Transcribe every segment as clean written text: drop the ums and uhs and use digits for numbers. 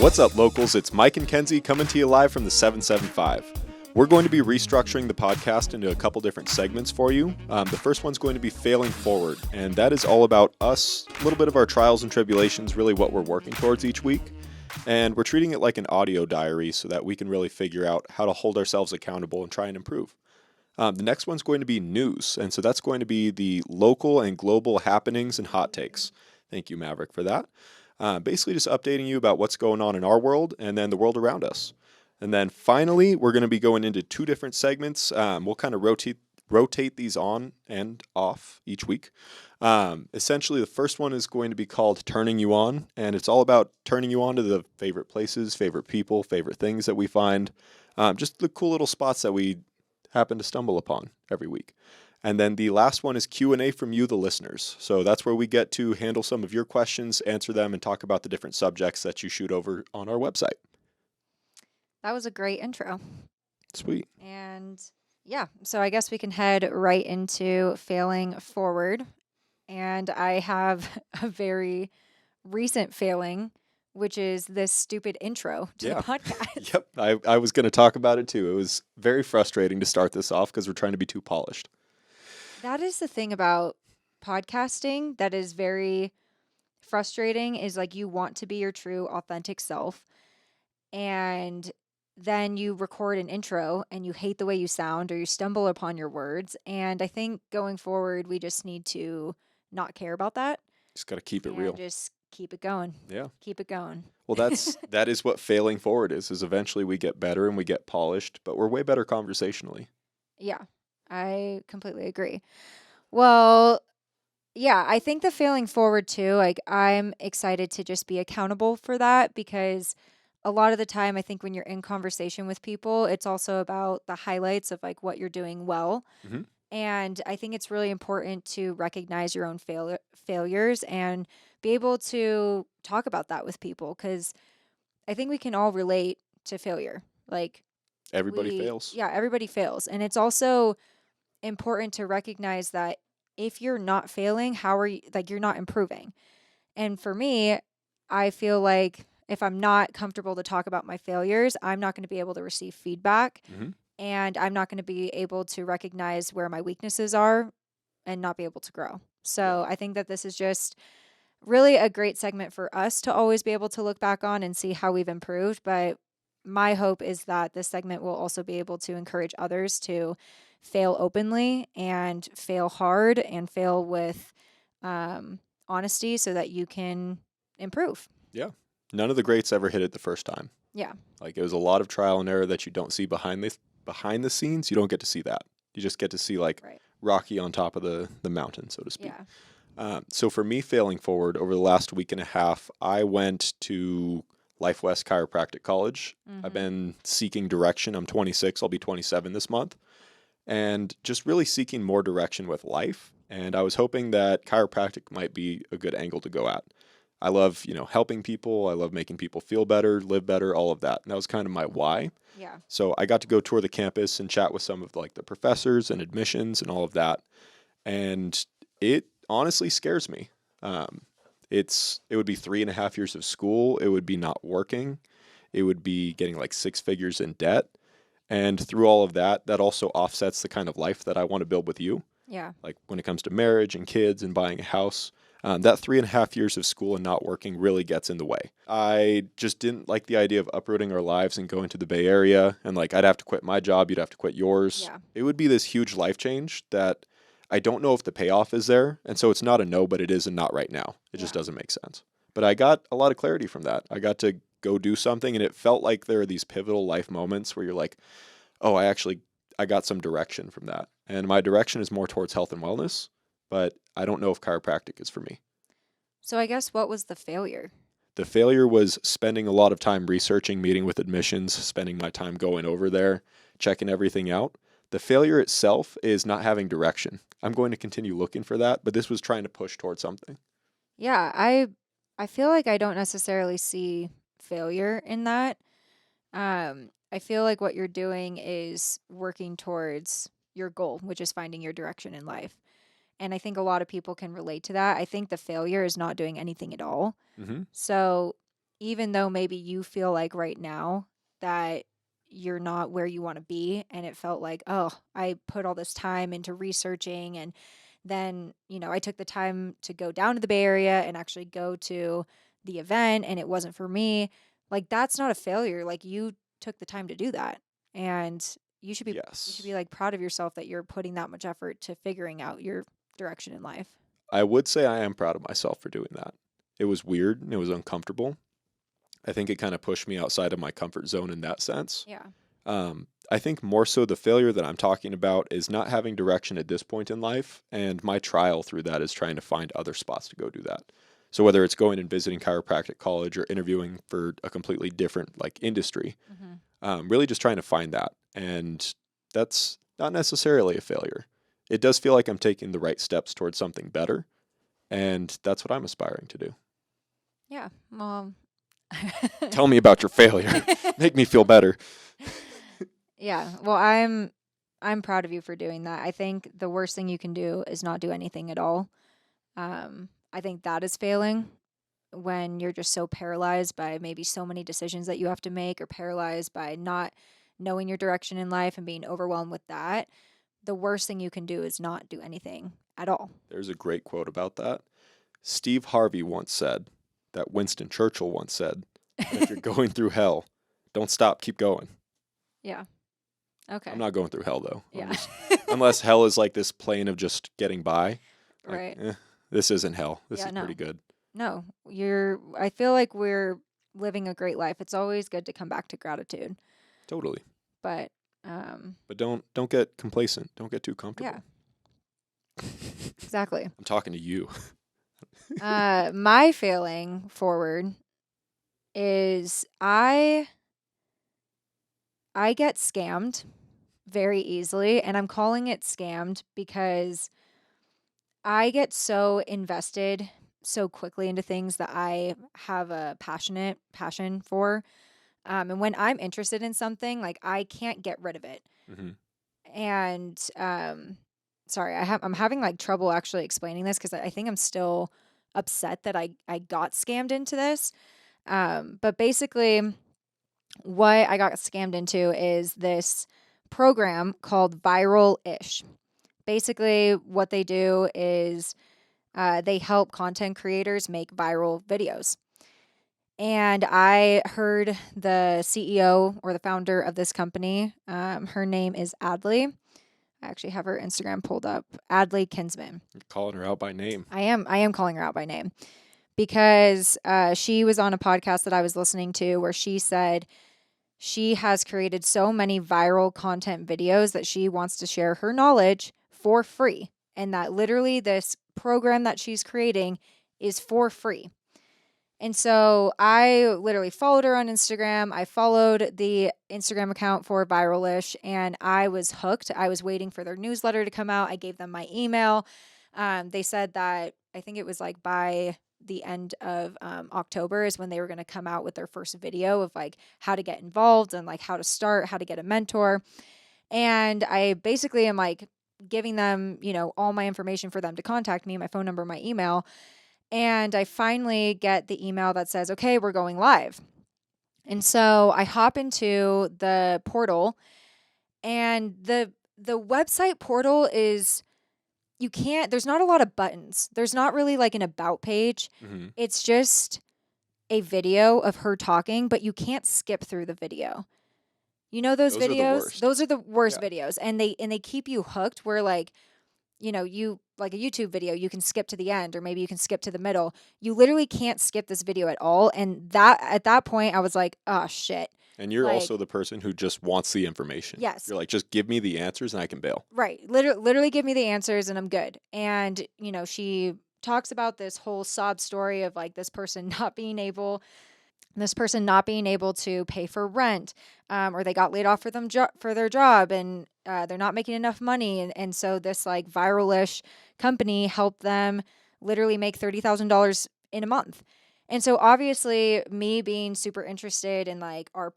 What's up, locals? It's Mike and Kenzie coming to you live from the 775. We're going to be restructuring the podcast into a couple different segments for you. The first one's going to be Failing Forward, and that is all about us, a little bit of our trials and tribulations, really what we're working towards each week. And we're treating it like an audio diary so that we can really figure out how to hold ourselves accountable and try and improve. The next one's going to be News, and so that's going to be the local and global happenings and hot takes. Thank you, Maverick, for that. Basically just updating you about what's going on in our world and then the world around us. And then finally, we're going to be going into two different segments. We'll kind of rotate these on and off each week. Essentially, the first one is going to be called Turning You On, and it's all about turning you on to the favorite places, favorite people, favorite things that we find, just the cool little spots that we happen to stumble upon every week. And then the last one is Q&A from you, the listeners. So that's where we get to handle some of your questions, answer them, and talk about the different subjects that you shoot over on our website. That was a great intro. Sweet. And yeah, so I guess we can head right into Failing Forward. And I have a very recent failing, which is this stupid intro to the podcast. Yep, I was going to talk about it too. It was very frustrating to start this off because we're trying to be too polished. That is the thing about podcasting that is very frustrating, is like you want to be your true, authentic self. And then you record an intro and you hate the way you sound or you stumble upon your words. And I think going forward, we just need to not care about that. Just got to keep it real. Just keep it going. Yeah. Keep it going. Well, that is what failing forward is eventually we get better and we get polished, but we're way better conversationally. Yeah, I completely agree. Well, yeah, I think the failing forward too, like I'm excited to just be accountable for that, because a lot of the time I think when you're in conversation with people, it's also about the highlights of like what you're doing well. Mm-hmm. And I think it's really important to recognize your own failures and be able to talk about that with people, because I think we can all relate to failure. Like everybody fails. Yeah, everybody fails. And it's also important to recognize that if you're not failing, how are you, like, you're not improving. And for me, I feel like if I'm not comfortable to talk about my failures, I'm not going to be able to receive feedback. Mm-hmm. And I'm not going to be able to recognize where my weaknesses are and not be able to grow. So I think that this is just really a great segment for us to always be able to look back on and see how we've improved. But my hope is that this segment will also be able to encourage others to fail openly and fail hard and fail with honesty so that you can improve. Yeah. None of the greats ever hit it the first time. Yeah. Like it was a lot of trial and error that you don't see behind the scenes. You don't get to see that. You just get to see like Rocky on top of the mountain, so to speak. Yeah. So for me, failing forward, over the last week and a half, I went to Life West Chiropractic College. Mm-hmm. I've been seeking direction. I'm 26. I'll be 27 this month. And just really seeking more direction with life. And I was hoping that chiropractic might be a good angle to go at. I love, helping people. I love making people feel better, live better, all of that. And that was kind of my why. Yeah. So I got to go tour the campus and chat with some of like the professors and admissions and all of that. And it honestly scares me. It would be 3.5 years of school. It would be not working. It would be getting like 6 figures in debt. And through all of that, that also offsets the kind of life that I want to build with you. Yeah. Like when it comes to marriage and kids and buying a house, that 3.5 years of school and not working really gets in the way. I just didn't like the idea of uprooting our lives and going to the Bay Area. And like, I'd have to quit my job. You'd have to quit yours. Yeah. It would be this huge life change that I don't know if the payoff is there. And so it's not a no, but it is a not right now. It just doesn't make sense. But I got a lot of clarity from that. I got to go do something, and it felt like there are these pivotal life moments where you're like, oh, I got some direction from that. And my direction is more towards health and wellness, but I don't know if chiropractic is for me. So I guess what was the failure? The failure was spending a lot of time researching, meeting with admissions, spending my time going over there, checking everything out. The failure itself is not having direction. I'm going to continue looking for that, but this was trying to push towards something. Yeah, I feel like I don't necessarily see failure in that. I feel like what you're doing is working towards your goal, which is finding your direction in life. And I think a lot of people can relate to that. I think the failure is not doing anything at all. Mm-hmm. So even though maybe you feel like right now that you're not where you want to be, and it felt like, oh, I put all this time into researching, and then, I took the time to go down to the Bay Area and actually go to the event, and it wasn't for me. Like, that's not a failure. Like, you took the time to do that. And you should be Yes. like proud of yourself that you're putting that much effort to figuring out your direction in life. I would say I am proud of myself for doing that. It was weird and it was uncomfortable. I think it kind of pushed me outside of my comfort zone in that sense. Yeah. I think more so the failure that I'm talking about is not having direction at this point in life, and my trial through that is trying to find other spots to go do that. So whether it's going and visiting chiropractic college or interviewing for a completely different like industry, really just trying to find that, and that's not necessarily a failure. It does feel like I'm taking the right steps towards something better, and that's what I'm aspiring to do. Yeah. Well, Tell me about your failure. Make me feel better. yeah. Well, I'm proud of you for doing that. I think the worst thing you can do is not do anything at all. I think that is failing when you're just so paralyzed by maybe so many decisions that you have to make, or paralyzed by not knowing your direction in life and being overwhelmed with that. The worst thing you can do is not do anything at all. There's a great quote about that. Steve Harvey once said that Winston Churchill once said, that if you're going through hell, don't stop, keep going. Yeah. Okay. I'm not going through hell though. Yeah. Unless hell is like this plane of just getting by. Like, Right. this isn't hell. This Yeah, is no. pretty good. No, I feel like we're living a great life. It's always good to come back to gratitude. Totally. But But don't get complacent. Don't get too comfortable. yeah, exactly. I'm talking to you. My failing forward is I get scammed very easily, and I'm calling it scammed because I get so invested so quickly into things that I have a passion for. And when I'm interested in something, like, I can't get rid of it. hmm And sorry, I'm having like trouble actually explaining this because I think I'm still upset that I got scammed into this. But basically, what I got scammed into is this program called Viral Ish. Basically, what they do is they help content creators make viral videos. And I heard the CEO or the founder of this company, her name is Adley. I actually have her Instagram pulled up, Adley Kinsman. You're calling her out by name. I am calling her out by name because she was on a podcast that I was listening to where she said she has created so many viral content videos that she wants to share her knowledge for free, and that literally this program that she's creating is for free. And so I literally followed her on Instagram. I followed the Instagram account for Viralish, and I was hooked. I was waiting for their newsletter to come out. I gave them my email. They said that I think it was like by the end of October is when they were going to come out with their first video of like how to get involved and like how to start, how to get a mentor. And I basically am like giving them, all my information for them to contact me, my phone number, my email. And I finally get the email that says, okay, we're going live. And so I hop into the portal, and the website portal is, there's not a lot of buttons. There's not really like an about page. hmm It's just a video of her talking, but you can't skip through the video. You know those Those are the videos? worst. Those are the worst Yeah. videos. And they keep you hooked where like, you like a YouTube video, you can skip to the end, or maybe you can skip to the middle. You literally can't skip this video at all. And that at that point I was like, oh shit. And you're Like, also the person who just wants the information. Yes. You're like, just give me the answers and I can bail. Right. Literally give me the answers and I'm good. And, she talks about this whole sob story of like this person not being able to pay for rent, or they got laid off for their job, and they're not making enough money. And so this like Viralish company helped them literally make $30,000 in a month. And so obviously me being super interested in like our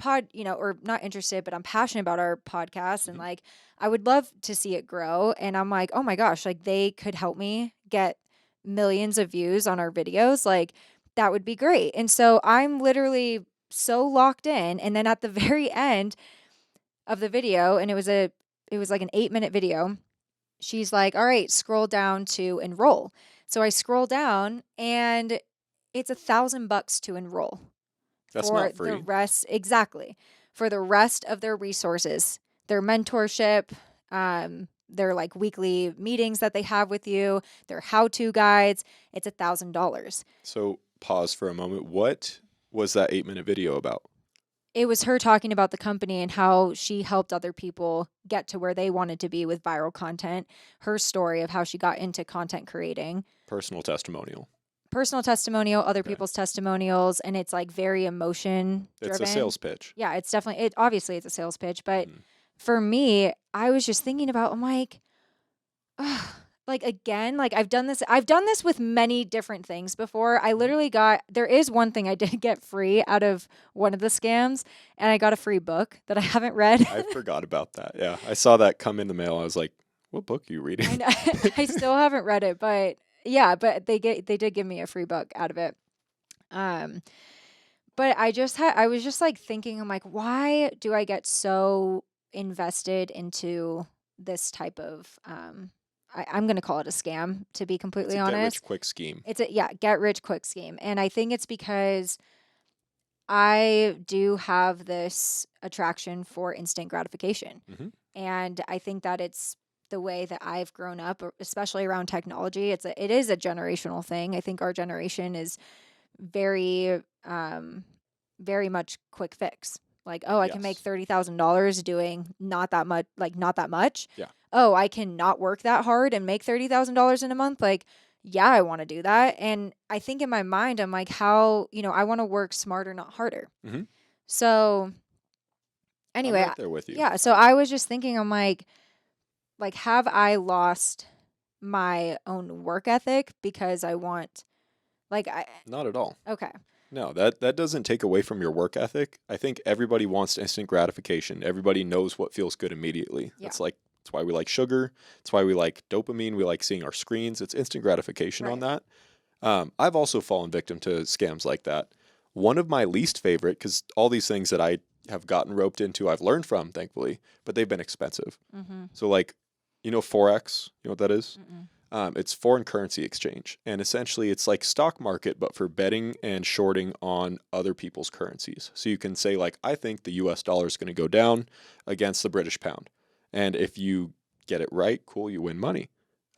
or not interested, but I'm passionate about our podcast, and like I would love to see it grow. And I'm like, oh my gosh, like they could help me get millions of views on our videos. Like that would be great. And so I'm literally so locked in. And then at the very end of the video, and it was like an 8-minute video, she's like, all right, scroll down to enroll. So I scroll down and it's $1,000 to enroll That's for not the free. rest. Exactly. For the rest of their resources, their mentorship, their like weekly meetings that they have with you, their how-to guides. It's $1,000. So pause for a moment. What was that 8-minute video about? It was her talking about the company and how she helped other people get to where they wanted to be with viral content. Her story of how she got into content creating. Personal testimonial. Personal testimonial, other Okay. people's testimonials, and it's like very emotion It's driven. a sales pitch. Yeah, it's definitely obviously it's a sales pitch, but Mhm. for me, I was just thinking about, I'm like, ugh, like again, like I've done this with many different things before. I literally there is one thing I did get free out of one of the scams, and I got a free book that I haven't read. I forgot about that. Yeah, I saw that come in the mail. I was like, "What book are you I reading?" know I still haven't read it, but yeah, but they did give me a free book out of it. Um, but I was just like thinking, I'm like, why do I get so invested into this type of I'm gonna call it a scam, to be It's completely a get rich honest. quick scheme. It's a get rich quick scheme. And I think it's because I do have this attraction for instant gratification. Hmm. And I think that it's the way that I've grown up, especially around technology. It is a generational thing. I think our generation is very very much quick fix. Like, oh, I can make Yes. $30,000 doing not that much, like not that much. Yeah. Oh, I can not work that hard and make $30,000 in a month. Like, yeah, I want to do that. And I think in my mind, I'm like, how, I want to work smarter, not harder. Hmm. So I'm anyway, right there with you. yeah. So I was just thinking, I'm like, have I lost my own work ethic because I want, Not at all. okay. No, that doesn't take away from your work ethic. I think everybody wants instant gratification. Everybody knows what feels good immediately. Yeah. That's why we like sugar. It's why we like dopamine. We like seeing our screens. It's instant gratification on Right. that. I've also fallen victim to scams like that. One of my least favorite, because all these things that I have gotten roped into, I've learned from, thankfully, but they've been expensive. Mm-hmm. So, like, Forex, you know what that is? Mm-mm. It's foreign currency exchange. And essentially, it's like stock market, but for betting and shorting on other people's currencies. So you can say, like, I think the US dollar is going to go down against the British pound. And if you get it right, cool, you win money.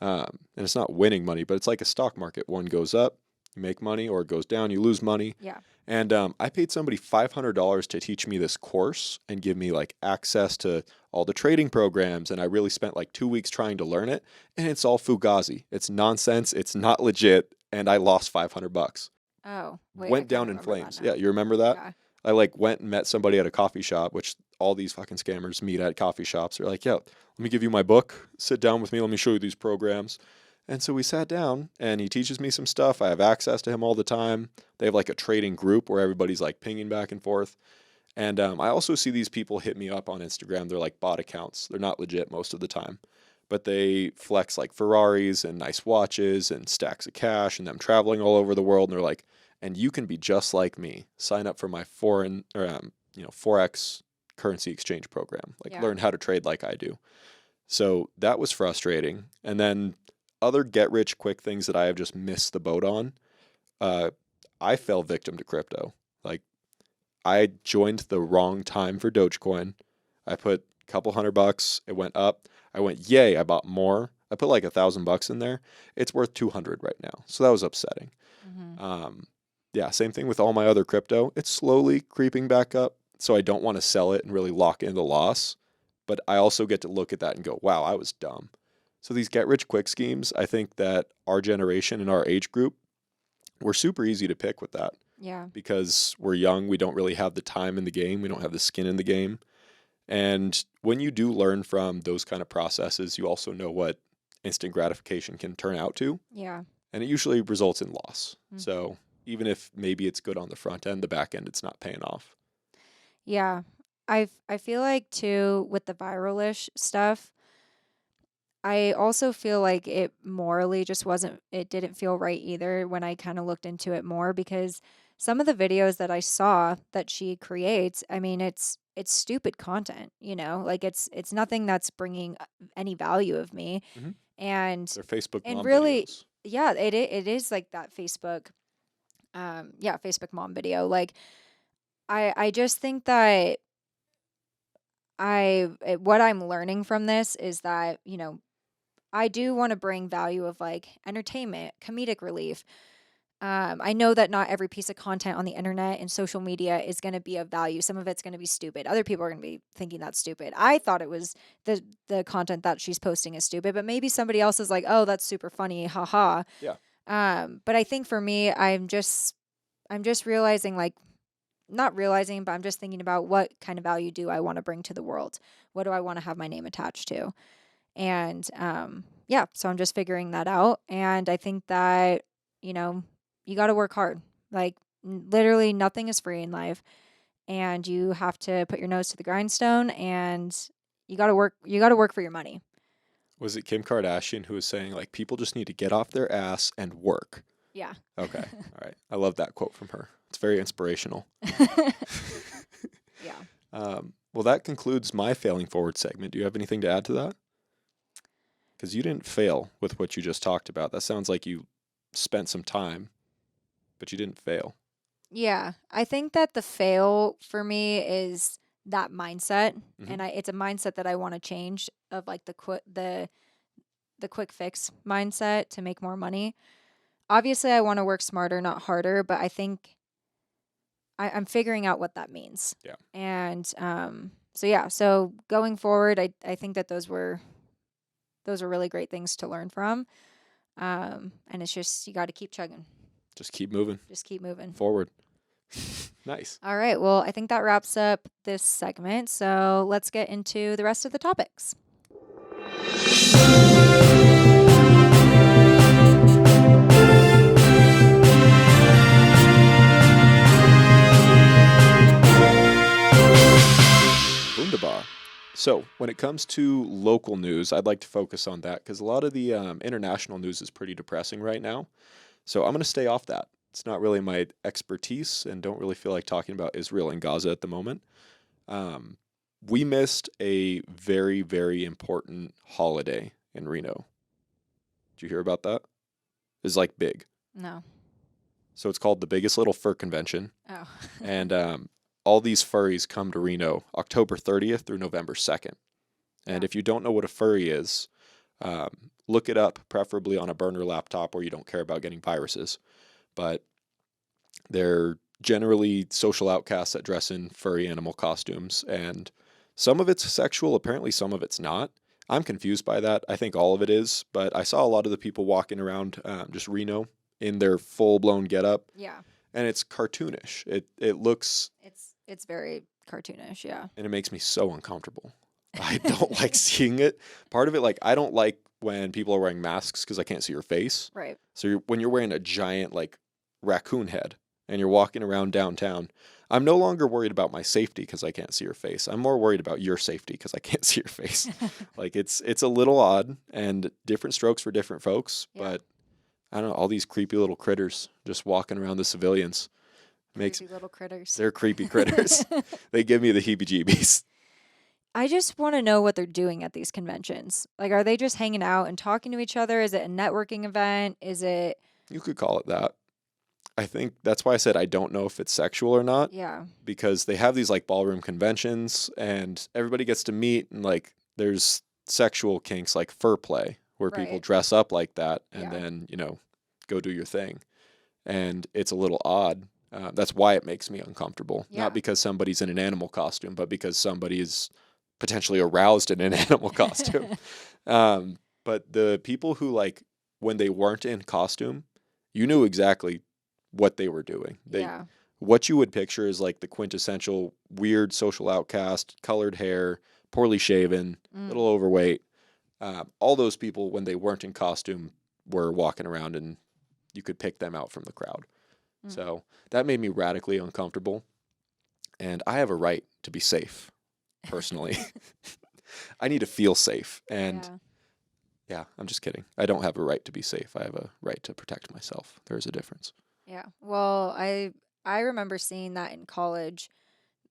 And it's not winning money, but it's like a stock market. One goes up, you make money, or it goes down, you lose money. Yeah. And I paid somebody $500 to teach me this course and give me like access to all the trading programs. And I really spent like 2 weeks trying to learn it. And it's all fugazi. It's nonsense. It's not legit. And I lost $500. Oh, wait, I Went kind down of in remember that flames. now. Yeah, you remember that? Yeah. I like went and met somebody at a coffee shop, which all these fucking scammers meet at coffee shops. They're like, yeah, let me give you my book. Sit down with me. Let me show you these programs. And so we sat down and he teaches me some stuff. I have access to him all the time. They have like a trading group where everybody's like pinging back and forth. And I also see these people hit me up on Instagram. They're like bot accounts. They're not legit most of the time, but they flex like Ferraris and nice watches and stacks of cash and them traveling all over the world. And they're like, and you can be just like me. Sign up for my Forex currency exchange program. Like Yeah. learn how to trade like I do. So that was frustrating. And then other get rich quick things that I have just missed the boat on. I fell victim to crypto. Like I joined the wrong time for Dogecoin. I put a couple $100. It went up. I went, yay, I bought more. I put like $1,000 in there. It's worth 200 right now. So that was upsetting. Mm-hmm. Yeah, same thing with all my other crypto. It's slowly creeping back up. So I don't want to sell it and really lock in the loss. But I also get to look at that and go, wow, I was dumb. So these get rich quick schemes, I think that our generation and our age group, we're super easy to pick with that Yeah. because we're young. We don't really have the time in the game. We don't have the skin in the game. And when you do learn from those kind of processes, you also know what instant gratification can turn out to. Yeah. And it usually results in loss. Mhm. So even if maybe it's good on the front end, the back end, it's not paying off. Yeah. I feel like too with the viralish stuff, I also feel like it morally just wasn't, it didn't feel right either when I kind of looked into it more, because some of the videos that I saw that she creates, I mean, it's stupid content, like it's nothing that's bringing any value of me. Hmm. And They're Facebook and mom really, videos. yeah, it is like that Facebook, yeah, Facebook mom video. Like I just think that what I'm learning from this is that, I do want to bring value of like entertainment, comedic relief. I know that not every piece of content on the internet and social media is going to be of value. Some of it's going to be stupid. Other people are going to be thinking that's stupid. I thought it was the content that she's posting is stupid, but maybe somebody else is like, "Oh, that's super funny, haha." Yeah. But I think for me, I'm just realizing, like, not realizing, but I'm just thinking about what kind of value do I want to bring to the world? What do I want to have my name attached to? And yeah, so I'm just figuring that out. And I think that, you know, you got to work hard. Like, literally nothing is free in life. And you have to put your nose to the grindstone, and you got to work for your money. Was it Kim Kardashian who was saying, like, people just need to get off their ass and work? Yeah. Okay. All right. I love that quote from her. It's very inspirational. Yeah. Well, that concludes my failing forward segment. Do you have anything to add to that? Because you didn't fail with what you just talked about. That sounds like you spent some time, but you didn't fail. Yeah. I think that the fail for me is that mindset. Mhm. And it's a mindset that I want to change, of like the quick fix mindset to make more money. Obviously, I want to work smarter, not harder, but I think I'm figuring out what that means. Yeah. And so yeah, so going forward, I think that those are really great things to learn from. And it's just, you got to keep chugging, Just keep moving just keep moving. forward. Nice. All right, well, I think that wraps up this segment. So let's get into the rest of the topics. Wunderbar. So, when it comes to local news, I'd like to focus on that because a lot of the international news is pretty depressing right now. So, I'm going to stay off that. It's not really my expertise and don't really feel like talking about Israel and Gaza at the moment. We missed a very, very important holiday in Reno. Did you hear about that? It's like big. No. So, it's called the Biggest Little Fur Convention. Oh. And all these furries come to Reno October 30th through November 2nd. And Yeah. if you don't know what a furry is, look it up, preferably on a burner laptop where you don't care about getting viruses. But they're generally social outcasts that dress in furry animal costumes. And some of it's sexual, apparently some of it's not. I'm confused by that. I think all of it is. But I saw a lot of the people walking around just Reno in their full-blown getup. Yeah. And it's cartoonish. It looks... It's very cartoonish, yeah. And it makes me so uncomfortable. I don't like seeing it. Part of it, like, I don't like when people are wearing masks because I can't see your face. Right. So when you're wearing a giant, like, raccoon head and you're walking around downtown, I'm no longer worried about my safety because I can't see your face. I'm more worried about your safety because I can't see your face. Like, it's a little odd and different strokes for different folks. Yeah. But I don't know, all these creepy little critters just walking around the civilians. Creepy little critters. They're creepy critters. They give me the heebie-jeebies. I just want to know what they're doing at these conventions. Like, are they just hanging out and talking to each other? Is it a networking event? Is it... You could call it that. I think that's why I said I don't know if it's sexual or not. Yeah. Because they have these like ballroom conventions and everybody gets to meet, and like there's sexual kinks like fur play where people Right. dress up like that and Yeah. then, go do your thing. And it's a little odd. That's why it makes me uncomfortable. Yeah. Not because somebody's in an animal costume, but because somebody is potentially aroused in an animal costume. But the people who, like, when they weren't in costume, you knew exactly what they were doing. Yeah. What you would picture is like the quintessential weird social outcast, colored hair, poorly shaven, little overweight. All those people, when they weren't in costume, were walking around and you could pick them out from the crowd. So that made me radically uncomfortable. And I have a right to be safe, personally. I need to feel safe. And Yeah. Yeah, I'm just kidding. I don't have a right to be safe. I have a right to protect myself. There's a difference. Yeah. Well, I remember seeing that in college,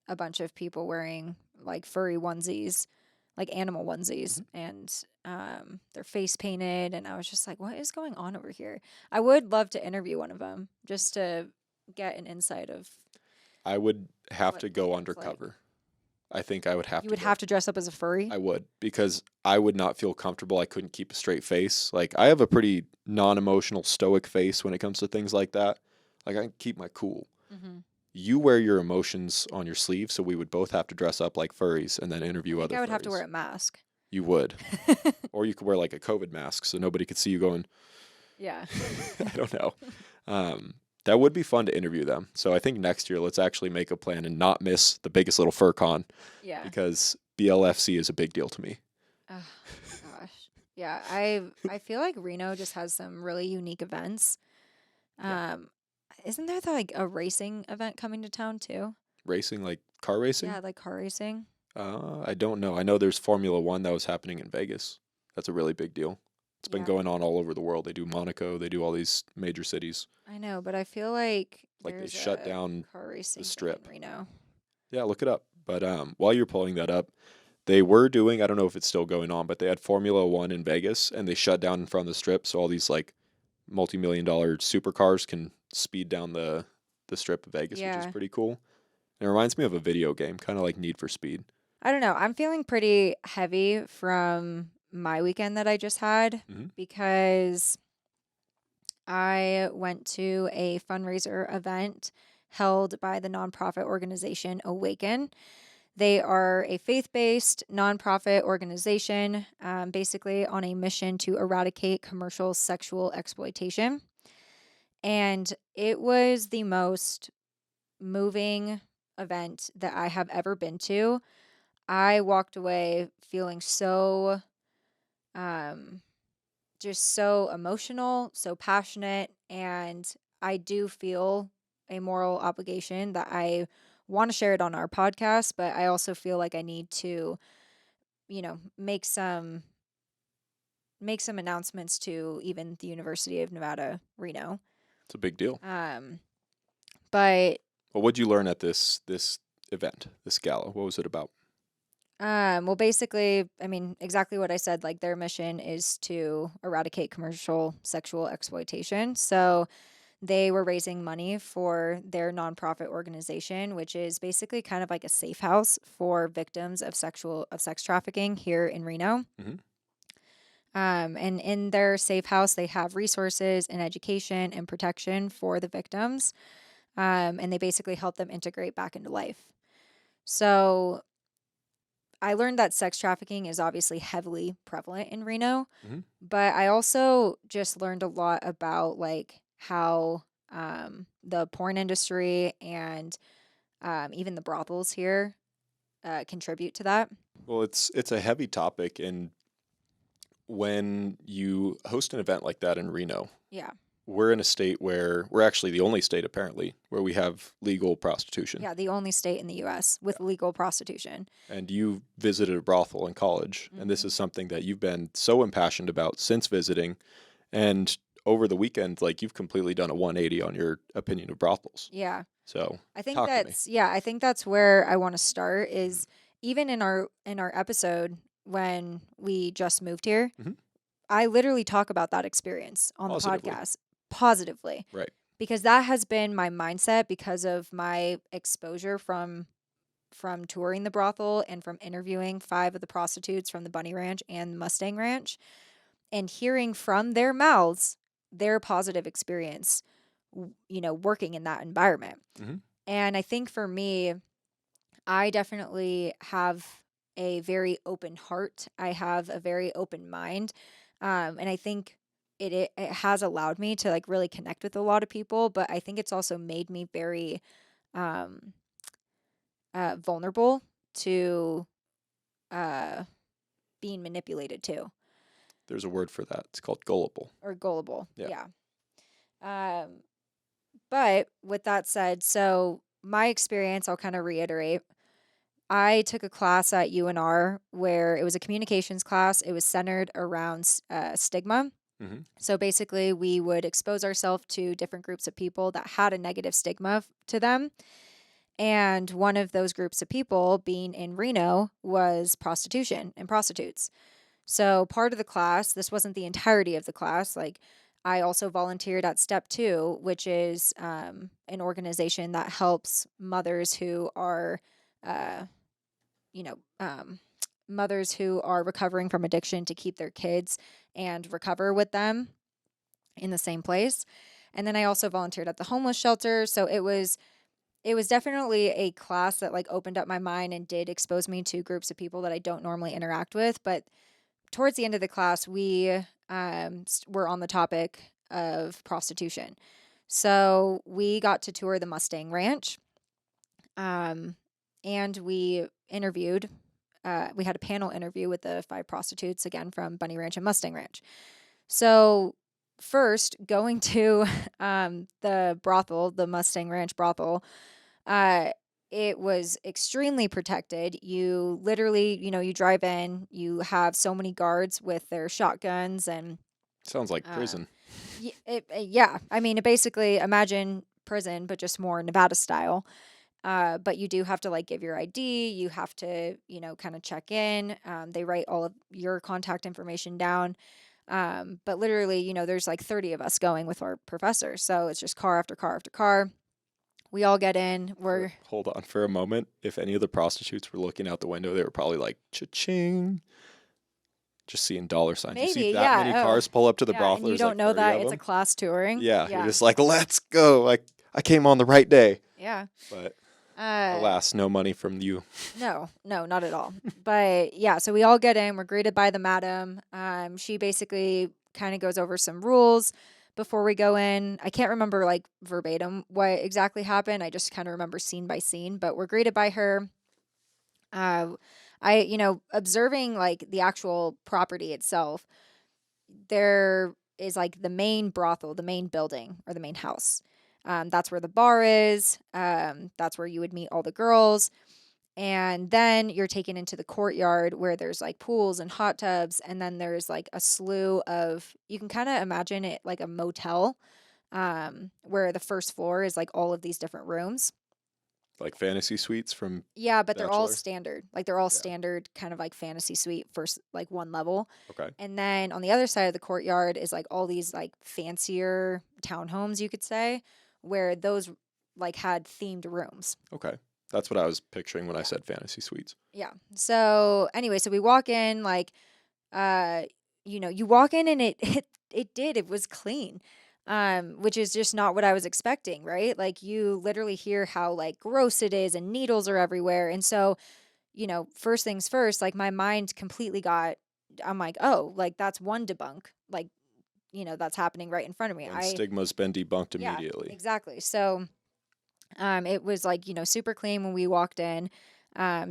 a bunch of people wearing like furry onesies, like animal onesies, Mhm. and their face painted, and I was just like, what is going on over here? I would love to interview one of them just to get an insight of I would have what to they go look like. undercover. I think I would have You to would go. have to dress up as a furry? I would, because I would not feel comfortable. I couldn't keep a straight face. Like, I have a pretty non-emotional, stoic face when it comes to things like that. Like, I can keep my cool. Mm-hmm. You wear your emotions on your sleeve, so we would both have to dress up like furries and then I interview think other I would have to wear furries. a mask. You would. Or you could wear like a COVID mask so nobody could see you going, Yeah. I don't know. That would be fun to interview them. So I think next year, let's actually make a plan and not miss the biggest little fur con, Yeah. because BLFC is a big deal to me. Oh gosh. Yeah, I feel like Reno just has some really unique events. Yeah. Isn't there like a racing event coming to town too? Racing, like car racing? Yeah, like car racing. I don't know. I know there's Formula One that was happening in Vegas. That's a really big deal. It's been Yeah, going on all over the world. They do Monaco, they do all these major cities. I know, but I feel like Like they there's shut a down car the racing thing in strip. Reno. Yeah, look it up. But while you're pulling that up, they were doing, I don't know if it's still going on, but they had Formula One in Vegas and they shut down in front of the strip. So all these like multi-million-dollar supercars can speed down the strip of Vegas, which is Yeah. pretty cool. It reminds me of a video game, kind of like Need for Speed. I don't know. I'm feeling pretty heavy from my weekend that I just had Hmm. because I went to a fundraiser event held by the nonprofit organization Awaken. They are a faith based nonprofit organization, basically on a mission to eradicate commercial sexual exploitation. And it was the most moving event that I have ever been to. I walked away feeling so, um, just so emotional, so passionate. And I do feel a moral obligation that I want to share it on our podcast, but I also feel like I need to, make some announcements to even the University of Nevada, Reno. It's a big deal. Um, but Well, what'd you learn at this event, this gala? What was it about? well, basically, I mean, exactly what I said. Like, their mission is to eradicate commercial sexual exploitation. So they were raising money for their nonprofit organization, which is basically kind of like a safe house for victims of sex trafficking here in Reno. Hmm. And in their safe house, they have resources and education and protection for the victims. And they basically help them integrate back into life. So I learned that sex trafficking is obviously heavily prevalent in Reno, Hmm. but I also just learned a lot about like how the porn industry and even the brothels here contribute to that. Well, it's a heavy topic, and when you host an event like that in Reno, Yeah. we're in a state where we're actually the only state apparently where we have legal prostitution. Yeah. The only state in the U.S. with Yeah. legal prostitution. And you visited a brothel in college, and this Hmm. is something that you've been so impassioned about since visiting. And over the weekend, like you've completely done a 180 on your opinion of brothels. Yeah. So I think talk to me. I think that's where I want to start is even in our episode when we just moved here, Hmm. I literally talk about that experience on the Positively. podcast positively Right. because that has been my mindset because of my exposure from touring the brothel and from interviewing 5 of the prostitutes from the Bunny Ranch and Mustang Ranch and hearing from their mouths their positive experience working in that environment. Hmm. And I think for me, I definitely have a very open heart. I have a very open mind. And I think it has allowed me to like really connect with a lot of people, but I think it's also made me very um, vulnerable to uh, being manipulated too, There's a word for that. It's called gullible. or gullible. Yeah. Yeah. Um, but with that said, so my experience, I'll kind of reiterate. I took a class at UNR where it was a communications class. It was centered around stigma. Mm-hmm. So basically, we would expose ourselves to different groups of people that had a negative stigma to them. And one of those groups of people, being in Reno, was prostitution and prostitutes. So part of the class, this wasn't the entirety of the class. Like, I also volunteered at Step 2, which is an organization that helps mothers who are, uh, you know, mothers who are recovering from addiction to keep their kids and recover with them in the same place. And then I also volunteered at the homeless shelter. So it was definitely a class that like opened up my mind and did expose me to groups of people that I don't normally interact with. But towards the end of the class, we were on the topic of prostitution. So we got to tour the Mustang Ranch, and we interviewed. We had a panel interview with the 5 prostitutes, again from Bunny Ranch and Mustang Ranch. So first, going to the brothel, the Mustang Ranch brothel, uh, it was extremely protected. You literally, you drive in, you have so many guards with their shotguns and Sounds like uh, prison. yeah. I mean, basically imagine prison, but just more Nevada style. But you do have to like give your ID. You have to, kind of check in. They write all of your contact information down. But literally, there's like 30 of us going with our professor. So it's just car after car after car. We all get in. Hold on for a moment. If any of the prostitutes were looking out the window, they were probably like, cha-ching. Just seeing dollar signs. You see Maybe, that yeah. many cars pull up to the Yeah, brothel. and you There's don't like know 30 that of it's a them. class touring. Yeah, you're just like, let's go. Like, I came on the right day. Yeah. But Uh, alas, no money from you. no, not at all. But yeah, so we all get in. We're greeted by the madam. She basically kind of goes over some rules before we go in. I can't remember like verbatim what exactly happened. I just kind of remember scene by scene. But we're greeted by her. Observing like the actual property itself, there is like the main brothel, the main building or the main house. That's where the bar is. That's where you would meet all the girls. And then you're taken into the courtyard where there's like pools and hot tubs. And then there's like a slew of, you can kind of imagine it like a motel, where the first floor is like all of these different rooms. Like fantasy suites from Yeah, but they're all Bachelor. standard. Like they're all Yeah. standard kind of like fantasy suite first like one level. Okay. And then on the other side of the courtyard is like all these like fancier townhomes, you could say, where those like had themed rooms. Okay. That's what I was picturing when I Yeah. said fantasy suites. Yeah. So anyway, so we walk in like you walk in and it was clean. Which is just not what I was expecting, right? Like you literally hear how like gross it is and needles are everywhere. And so, first things first, like my mind completely I'm like, oh, like that's one debunk. Like, that's happening right in front of me. And stigma's been debunked Yeah, immediately. exactly. So, it was like, super clean when we walked in.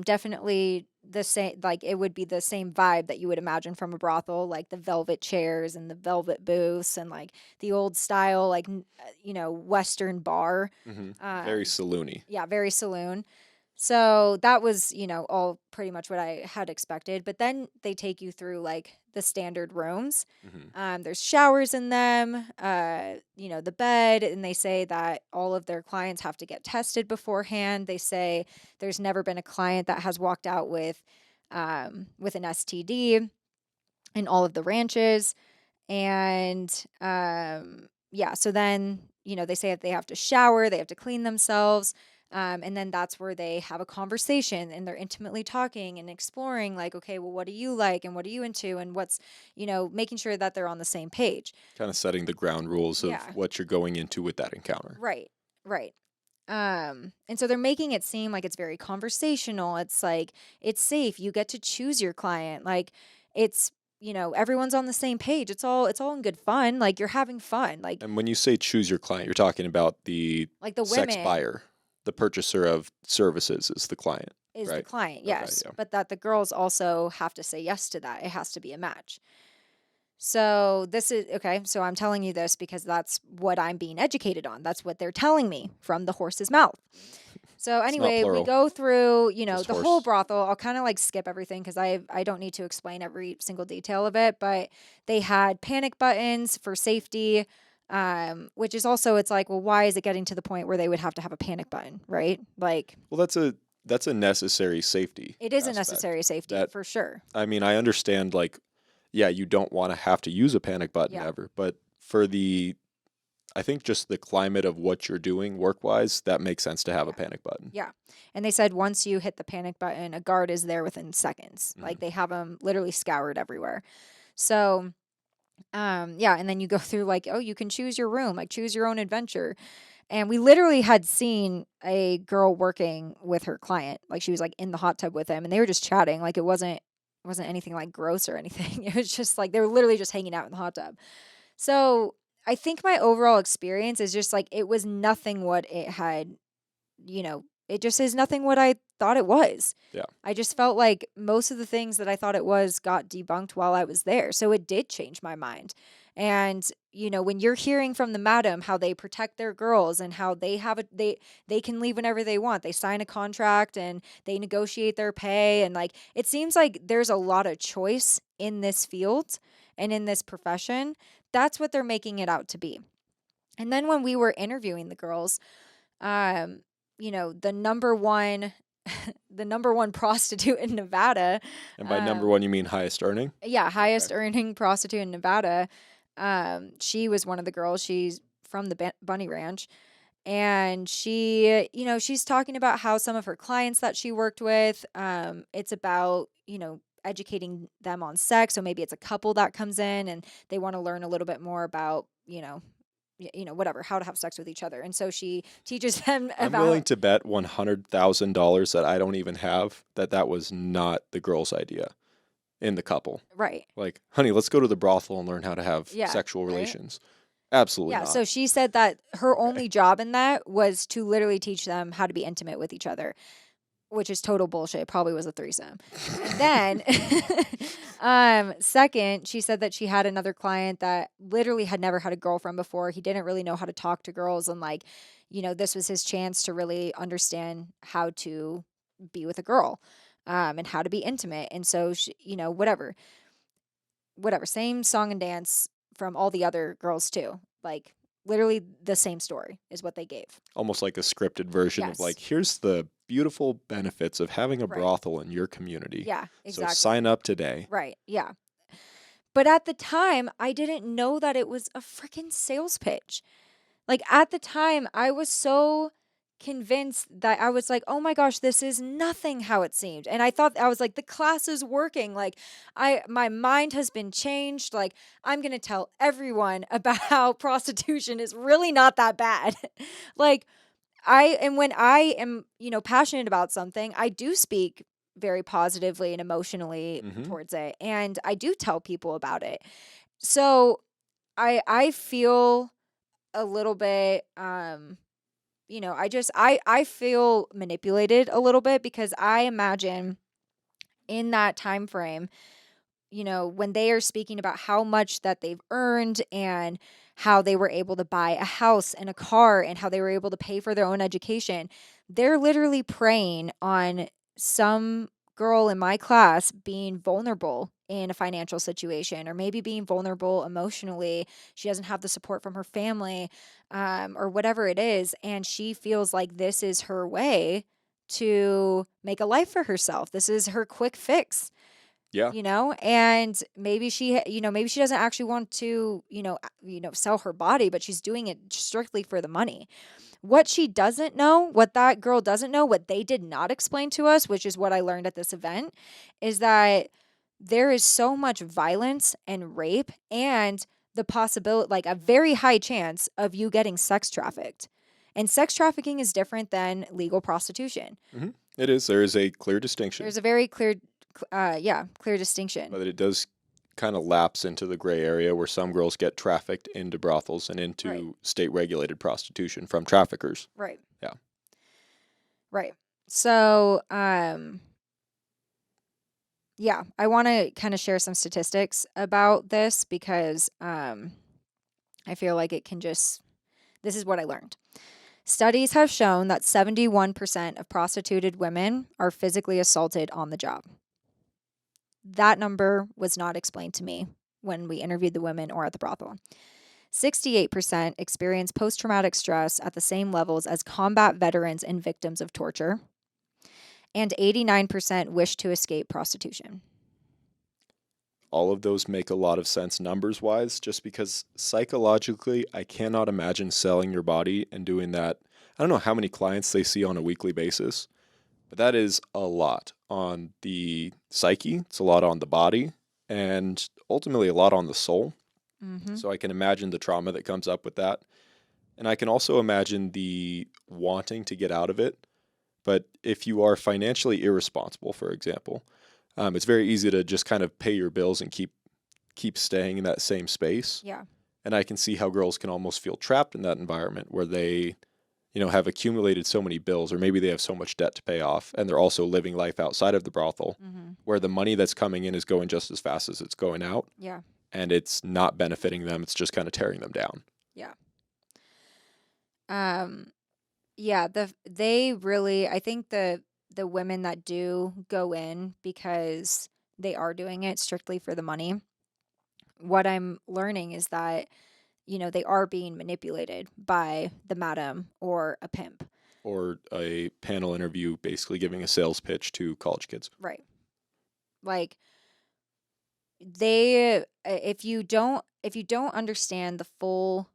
Definitely the same, like it would be the same vibe that you would imagine from a brothel, like the velvet chairs and the velvet booths and like the old style, like, Western bar. Very saloony. Yeah, very saloon. So that was, all pretty much what I had expected. But then they take you through like the standard rooms. There's showers in them, the bed, and they say that all of their clients have to get tested beforehand. They say there's never been a client that has walked out with an STD in all of the ranches. And yeah, so then, they say that they have to shower, they have to clean themselves. And then that's where they have a conversation and they're intimately talking and exploring, like, okay, well, what do you like and what are you into? And what's, making sure that they're on the same page. Kind of setting the ground rules of Yeah. what you're going into with that encounter. Right, right. And so they're making it seem like it's very conversational. It's like, it's safe. You get to choose your client. Like, it's, everyone's on the same page. It's all in good fun. Like, you're having fun. Like, And when you say choose your client, you're talking about the like the sex women buyer. The purchaser of services is the client. is the right? client, Okay, yes. yeah. But that the girls also have to say yes to that. It has to be a match. So this is okay. So I'm telling you this because that's what I'm being educated on. That's what they're telling me from the horse's mouth. So It's not anyway, we plural, go through, just the whole horse. brothel. I'll kind of like skip everything because I don't need to explain every single detail of it. But they had panic buttons for safety, which is also it's like, well, why is it getting to the point where they would have to have a panic button, right? Like Well, that's a necessary safety it is a aspect. necessary safety That for sure. I mean, I understand like yeah, you don't want to have to use a panic button Yeah. ever, but for the I think just the climate of what you're doing work-wise, that makes sense to have a Yeah. panic button. Yeah. And they said once you hit the panic button, a guard is there within seconds. Mhm. Like they have them literally scoured everywhere. So, yeah. And then you go through like, oh, you can choose your room, like choose your own adventure. And we literally had seen a girl working with her client. Like she was like in the hot tub with him and they were just chatting. Like it wasn't anything like gross or anything. It was just like they were literally just hanging out in the hot tub. So I think my overall experience is just like it was nothing what it had, it just is nothing what I thought it was. Yeah. I just felt like most of the things that I thought it was got debunked while I was there. So it did change my mind. And when you're hearing from the madam how they protect their girls and how they can leave whenever they want. They sign a contract and they negotiate their pay and like it seems like there's a lot of choice in this field and in this profession. That's what they're making it out to be. And then when we were interviewing the girls, um, the number one the number one prostitute in Nevada, And by number one, you mean highest earning? yeah, Okay. highest earning prostitute in Nevada. She was one of the girls. She's from the Bunny Ranch. And she, she's talking about how some of her clients that she worked with, it's about, educating them on sex. So maybe it's a couple that comes in and they want to learn a little bit more about, whatever, how to have sex with each other. And so she teaches them I'm about, willing to bet $100,000 that I don't even have that was not the girl's idea in the couple. right. Like, honey, let's go to the brothel and learn how to have Yeah. sexual Right. relations. Absolutely Yeah. not. So she said that her Okay. only job in that was to literally teach them how to be intimate with each other, which is total bullshit. It probably was a threesome. And then, second, she said that she had another client that literally had never had a girlfriend before. He didn't really know how to talk to girls. And like, this was his chance to really understand how to be with a girl, and how to be intimate. And so, whatever, same song and dance from all the other girls too. Like literally the same story is what they gave. Almost like a scripted version of Yes. like, here's the beautiful benefits of having a Right. brothel in your community. Yeah, exactly. So sign up today. Right. Yeah. But at the time, I didn't know that it was a freaking sales pitch. Like at the time, I was so convinced that I was like, "Oh my gosh, this is nothing how it seemed." And I was like, "The class is working. Like my mind has been changed. Like I'm going to tell everyone about how prostitution is really not that bad." Like when I am, passionate about something, I do speak very positively and emotionally Mhm. towards it, and I do tell people about it. So I feel a little bit, I feel manipulated a little bit because I imagine in that time frame, when they are speaking about how much that they've earned and how they were able to buy a house and a car and how they were able to pay for their own education, they're literally preying on some girl in my class being vulnerable in a financial situation or maybe being vulnerable emotionally. She doesn't have the support from her family, or whatever it is. And she feels like this is her way to make a life for herself. This is her quick fix, Yeah. and maybe maybe she doesn't actually want to, sell her body, but she's doing it strictly for the money. What she doesn't know, what that girl doesn't know, what they did not explain to us, which is what I learned at this event, is that there is so much violence and rape and the possibility, like a very high chance of you getting sex trafficked. And sex trafficking is different than legal prostitution. Hmm. It is. There is a clear distinction. There's a very clear distinction. But it does kind of lapse into the gray area where some girls get trafficked into brothels and into Right. state regulated prostitution from traffickers. Right. Yeah. Right. So, yeah, I want to kind of share some statistics about this because I feel like it can just, this is what I learned. Studies have shown that 71% of prostituted women are physically assaulted on the job. That number was not explained to me when we interviewed the women or at the brothel. 68% experience post traumatic stress at the same levels as combat veterans and victims of torture. And 89% wish to escape prostitution. All of those make a lot of sense numbers wise, just because psychologically, I cannot imagine selling your body and doing that. I don't know how many clients they see on a weekly basis, but that is a lot on the psyche, it's a lot on the body, and ultimately a lot on the soul. Mm-hmm. So I can imagine the trauma that comes up with that. And I can also imagine the wanting to get out of it. But if you are financially irresponsible, for example, it's very easy to just kind of pay your bills and keep staying in that same space. Yeah. And I can see how girls can almost feel trapped in that environment where they, have accumulated so many bills, or maybe they have so much debt to pay off, and they're also living life outside of the brothel, where the money that's coming in is going just as fast as it's going out. Yeah. And it's not benefiting them. It's just kind of tearing them down. Yeah. Yeah, they really, I think the women that do go in because they are doing it strictly for the money. What I'm learning is that, they are being manipulated by the madam or a pimp. Or a panel interview basically giving a sales pitch to college kids. Right. Like if you don't understand the full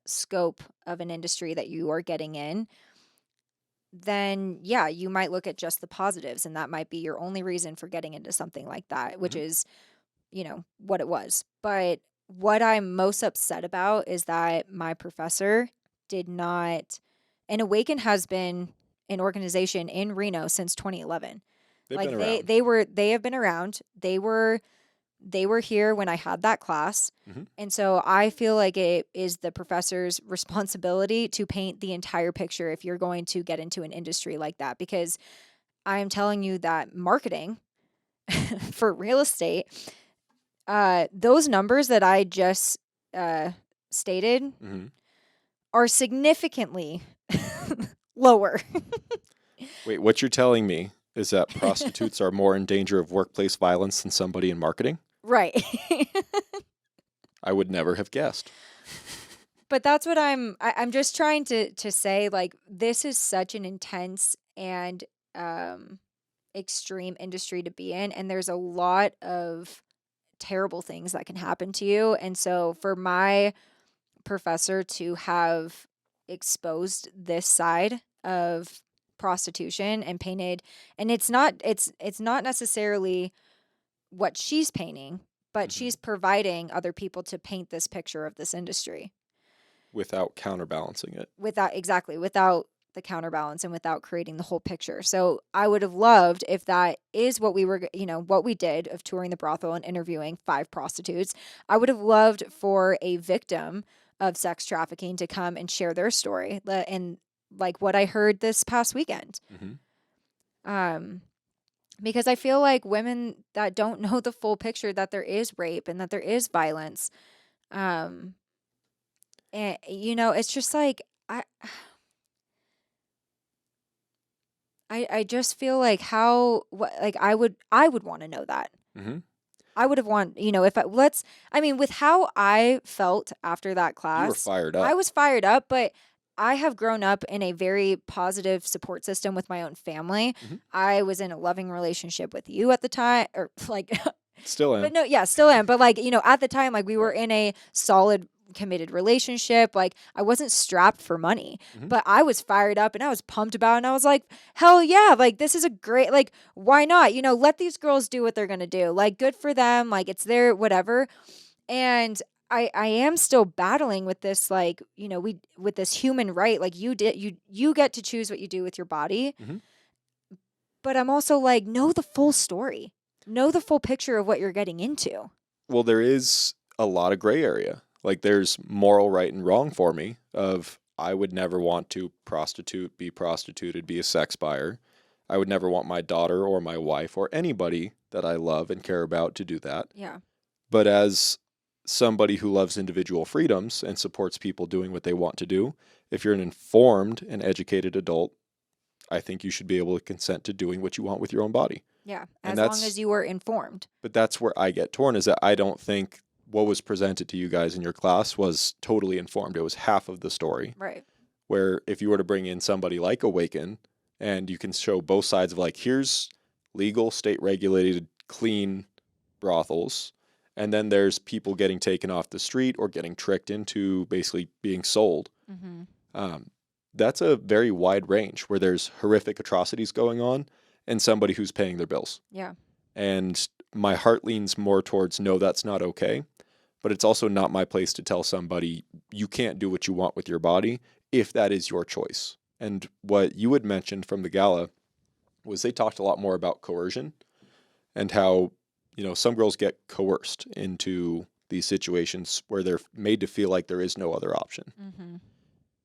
scope of an industry that you are getting in, then yeah, you might look at just the positives, and that might be your only reason for getting into something like that, which is, what it was. But what I'm most upset about is that my professor did not, and Awaken has been an organization in Reno since 2011. They've Like been around. they have been around. They were here when I had that class. And so I feel like it is the professor's responsibility to paint the entire picture if you're going to get into an industry like that, because I'm telling you that marketing for real estate, those numbers that I just stated are significantly lower. Wait, what you're telling me is that prostitutes are more in danger of workplace violence than somebody in marketing? Right. I would never have guessed. But that's what I'm just trying to say, like, this is such an intense and extreme industry to be in, and there's a lot of terrible things that can happen to you. And so for my professor to have exposed this side of prostitution and painted, and it's not necessarily what she's painting, but she's providing other people to paint this picture of this industry Without counterbalancing it. without the counterbalance and without creating the whole picture. So I would have loved if that is what we were, what we did of touring the brothel and interviewing 5 prostitutes. I would have loved for a victim of sex trafficking to come and share their story, and like what I heard this past weekend. Because I feel like women that don't know the full picture, that there is rape and that there is violence, and it's just like I just feel like like I would want to know that. I would have with how I felt after that class. You were fired up. I was fired up, but I have grown up in a very positive support system with my own family. I was in a loving relationship with you at the time, or like still am. But no, yeah, still am. But like, at the time, like we were in a solid committed relationship. Like I wasn't strapped for money, but I was fired up and I was pumped about it. And I was like, hell yeah, like this is a great, like, why not? Let these girls do what they're going to do. Like good for them. Like it's their whatever. And I am still battling with this, like, with this human right. Like you get to choose what you do with your body. But I'm also like, know the full story. Know the full picture of what you're getting into. Well, there is a lot of gray area. Like there's moral right and wrong for me of I would never want to be prostituted, be a sex buyer. I would never want my daughter or my wife or anybody that I love and care about to do that. Yeah. But as somebody who loves individual freedoms and supports people doing what they want to do, if you're an informed and educated adult, I think you should be able to consent to doing what you want with your own body. Yeah. And As long as you were informed. But that's where I get torn, is that I don't think what was presented to you guys in your class was totally informed. It was half of the story. Right. Where if you were to bring in somebody like Awaken and you can show both sides of like, here's legal, state regulated, clean brothels, and then there's people getting taken off the street or getting tricked into basically being sold. That's a very wide range where there's horrific atrocities going on and somebody who's paying their bills. Yeah. And my heart leans more towards, no, that's not okay. But it's also not my place to tell somebody you can't do what you want with your body if that is your choice. And what you had mentioned from the gala was they talked a lot more about coercion and how, you know, some girls get coerced into these situations where they're made to feel like there is no other option.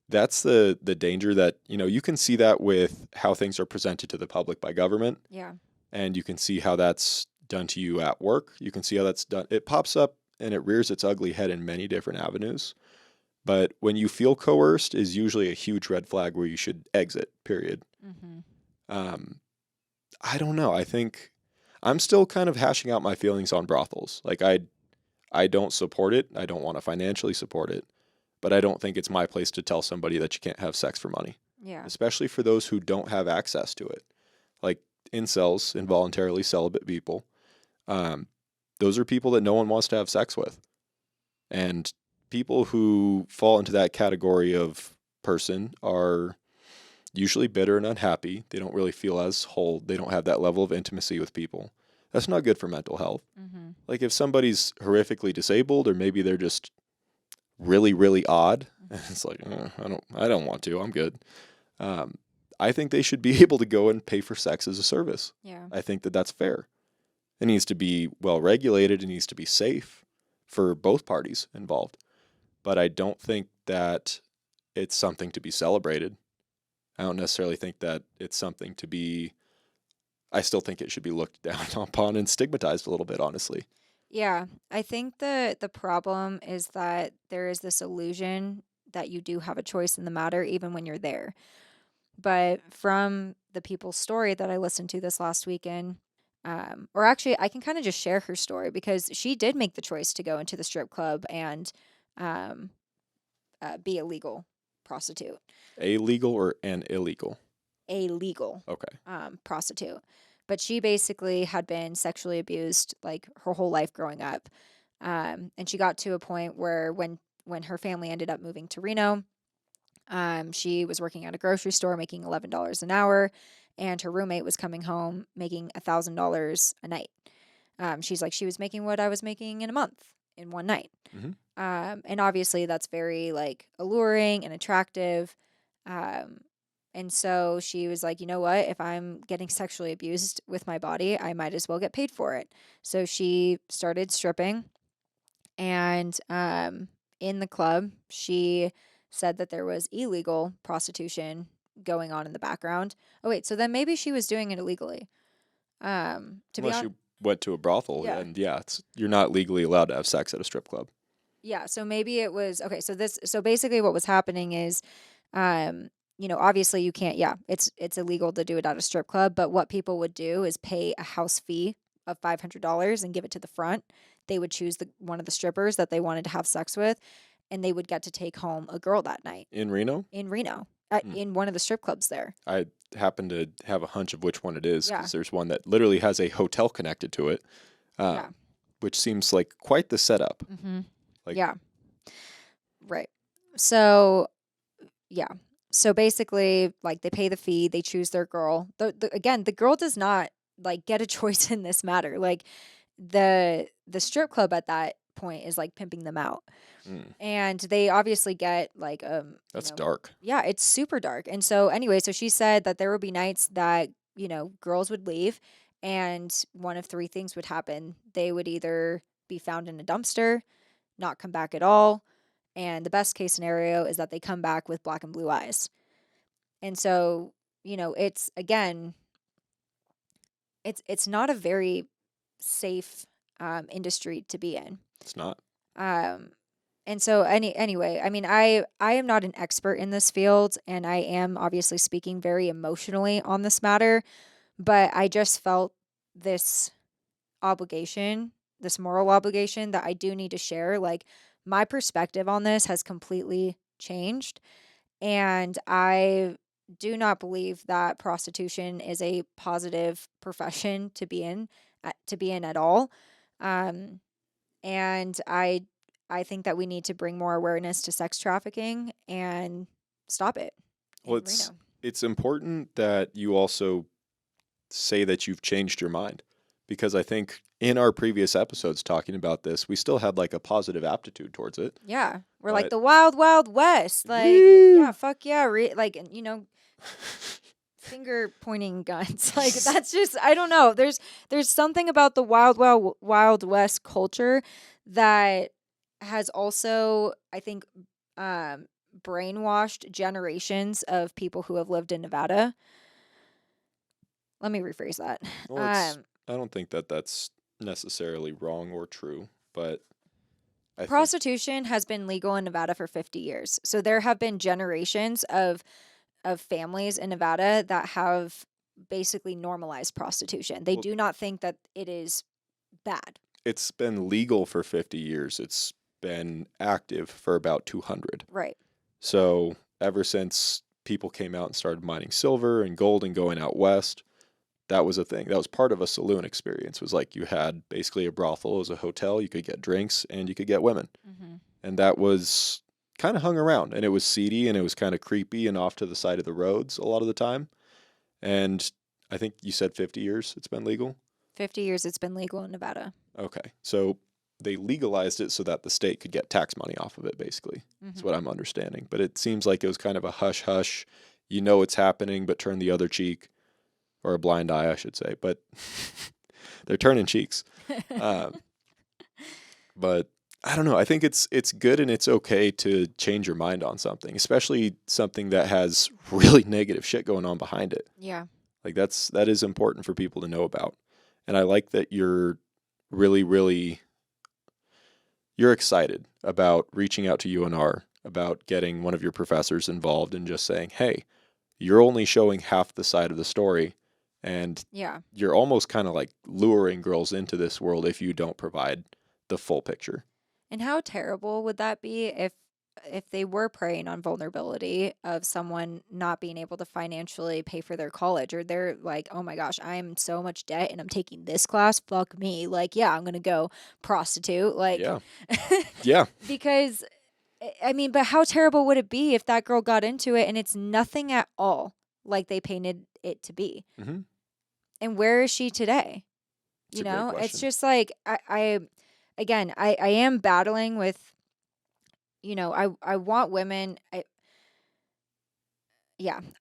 That's the danger that, you know, you can see that with how things are presented to the public by government. Yeah. And you can see how that's done to you at work. You can see how that's done. It pops up and it rears its ugly head in many different avenues. But when you feel coerced is usually a huge red flag where you should exit, period. I don't know. I think I'm still kind of hashing out my feelings on brothels. Like I don't support it. I don't want to financially support it. But I don't think it's my place to tell somebody that you can't have sex for money. Yeah. Especially for those who don't have access to it. Like incels, involuntarily celibate people. Those are people that no one wants to have sex with. And people who fall into that category of person are usually bitter and unhappy. They don't really feel as whole. They don't have that level of intimacy with people. That's not good for mental health. Like if somebody's horrifically disabled or maybe they're just really, really odd, it's like, I don't want to. I'm good. I think they should be able to go and pay for sex as a service. Yeah. I think that that's fair. It needs to be well regulated. It needs to be safe for both parties involved. But I don't think that it's something to be celebrated. I don't necessarily think that it's something to be, I still think it should be looked down upon and stigmatized a little bit, honestly. Yeah. I think the problem is that there is this illusion that you do have a choice in the matter, even when you're there. But from the people's story that I listened to this last weekend, or actually, I can kind of just share her story because she did make the choice to go into the strip club and be a legal prostitute. A legal or an illegal? A legal prostitute. But she basically had been sexually abused like her whole life growing up. And she got to a point where when her family ended up moving to Reno, she was working at a grocery store making $11 an hour, and her roommate was coming home making $1,000 a night. She's like, she was making what I was making in a month in one night. And obviously that's very like alluring and attractive. And so she was like, you know what? If I'm getting sexually abused with my body, I might as well get paid for it. So she started stripping, and in the club, she said that there was illegal prostitution going on in the background. Oh wait, so then maybe she was doing it illegally. Unless you went to a brothel, and you're not legally allowed to have sex at a strip club. Yeah, so maybe it was okay. So basically, what was happening is, obviously you can't. Yeah, it's illegal to do it at a strip club. But what people would do is pay a house fee of $500 and give it to the front. They would choose one of the strippers that they wanted to have sex with, and they would get to take home a girl that night. In Reno? In Reno, in one of the strip clubs there. I happen to have a hunch of which one it is because there's one that literally has a hotel connected to it, which seems like quite the setup. Right. So, So basically, like they pay the fee, they choose their girl. Again, the girl does not like get a choice in this matter. Like the strip club at that point is like pimping them out. And they obviously get like that's dark. Yeah, it's super dark. And so anyway, so she said that there would be nights that, girls would leave and one of three things would happen. They would either be found in a dumpster, not come back at all, and the best case scenario is that they come back with black and blue eyes. And so, it's again, it's not a very safe industry to be in. It's not. Um, and so anyway, I mean, I am not an expert in this field, and I am obviously speaking very emotionally on this matter, but I just felt this obligation, this moral obligation that I do need to share. Like, my perspective on this has completely changed, and I do not believe that prostitution is a positive profession to be in, at all. Um, and I think that we need to bring more awareness to sex trafficking and stop it Well, in Reno. it's important that you also say that you've changed your mind, because I think in our previous episodes talking about this, we still had like a positive aptitude towards it. Yeah, we're like But the wild, wild west. Like, woo! yeah, fuck yeah, like, finger pointing guns. Like, that's just, I don't know. There's something about the wild, wild, wild west culture that has also, I think, um, brainwashed generations of people who have lived in Nevada. Let me rephrase that. Well, I don't think that that's necessarily wrong or true, but I think Prostitution has been legal in Nevada for 50 years. So there have been generations of families in Nevada that have basically normalized prostitution. They well, do not think that it is bad. it's been legal for 50 years. It's been active for about 200. Right. So ever since people came out and started mining silver and gold and going out west, that was a thing. That was part of a saloon experience. Was like you had basically a brothel as a hotel. You could get drinks and you could get women. Mm-hmm. And that was kind of hung around, and it was seedy and it was kind of creepy and off to the side of the roads a lot of the time. And I think you said 50 years it's been legal. 50 years it's been legal in Nevada. Okay. So they legalized it so that the state could get tax money off of it, basically. That's what I'm understanding. But it seems like it was kind of a hush hush. You know it's happening, but turn the other cheek, or a blind eye, I should say. But they're turning cheeks. Um, but I don't know. I think it's good and it's okay to change your mind on something, especially something that has really negative shit going on behind it. Yeah. Like that is important for people to know about. And I like that you're really you're excited about reaching out to UNR, about getting one of your professors involved and just saying, "Hey, you're only showing half the side of the story." And Yeah. you're almost kind of like luring girls into this world if you don't provide the full picture. And how terrible would that be if they were preying on vulnerability of someone not being able to financially pay for their college, or they're like, "Oh my gosh, I'm in so much debt and I'm taking this class, fuck me." Like, yeah, I'm going to go prostitute, like Yeah. Yeah. because I mean, but how terrible would it be if that girl got into it and it's nothing at all like they painted it to be? Mm-hmm. And where is she today? It's a great It's question. just like I am battling with, I want women.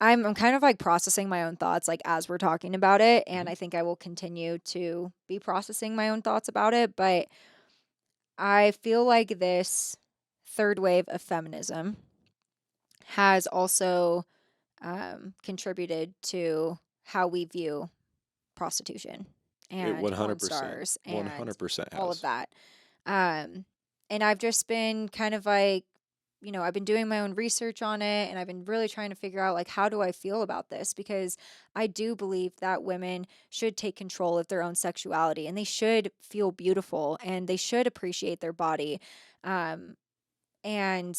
I'm kind of like processing my own thoughts like as we're talking about it, and Mhm. I think I will continue to be processing my own thoughts about it, but I feel like this third wave of feminism has also contributed to how we view prostitution It and porn 100%, stars and 100% all of has. that. And I've just been kind of like, I've been doing my own research on it, and I've been really trying to figure out like, how do I feel about this? Because I do believe that women should take control of their own sexuality, and they should feel beautiful, and they should appreciate their body. Um, and,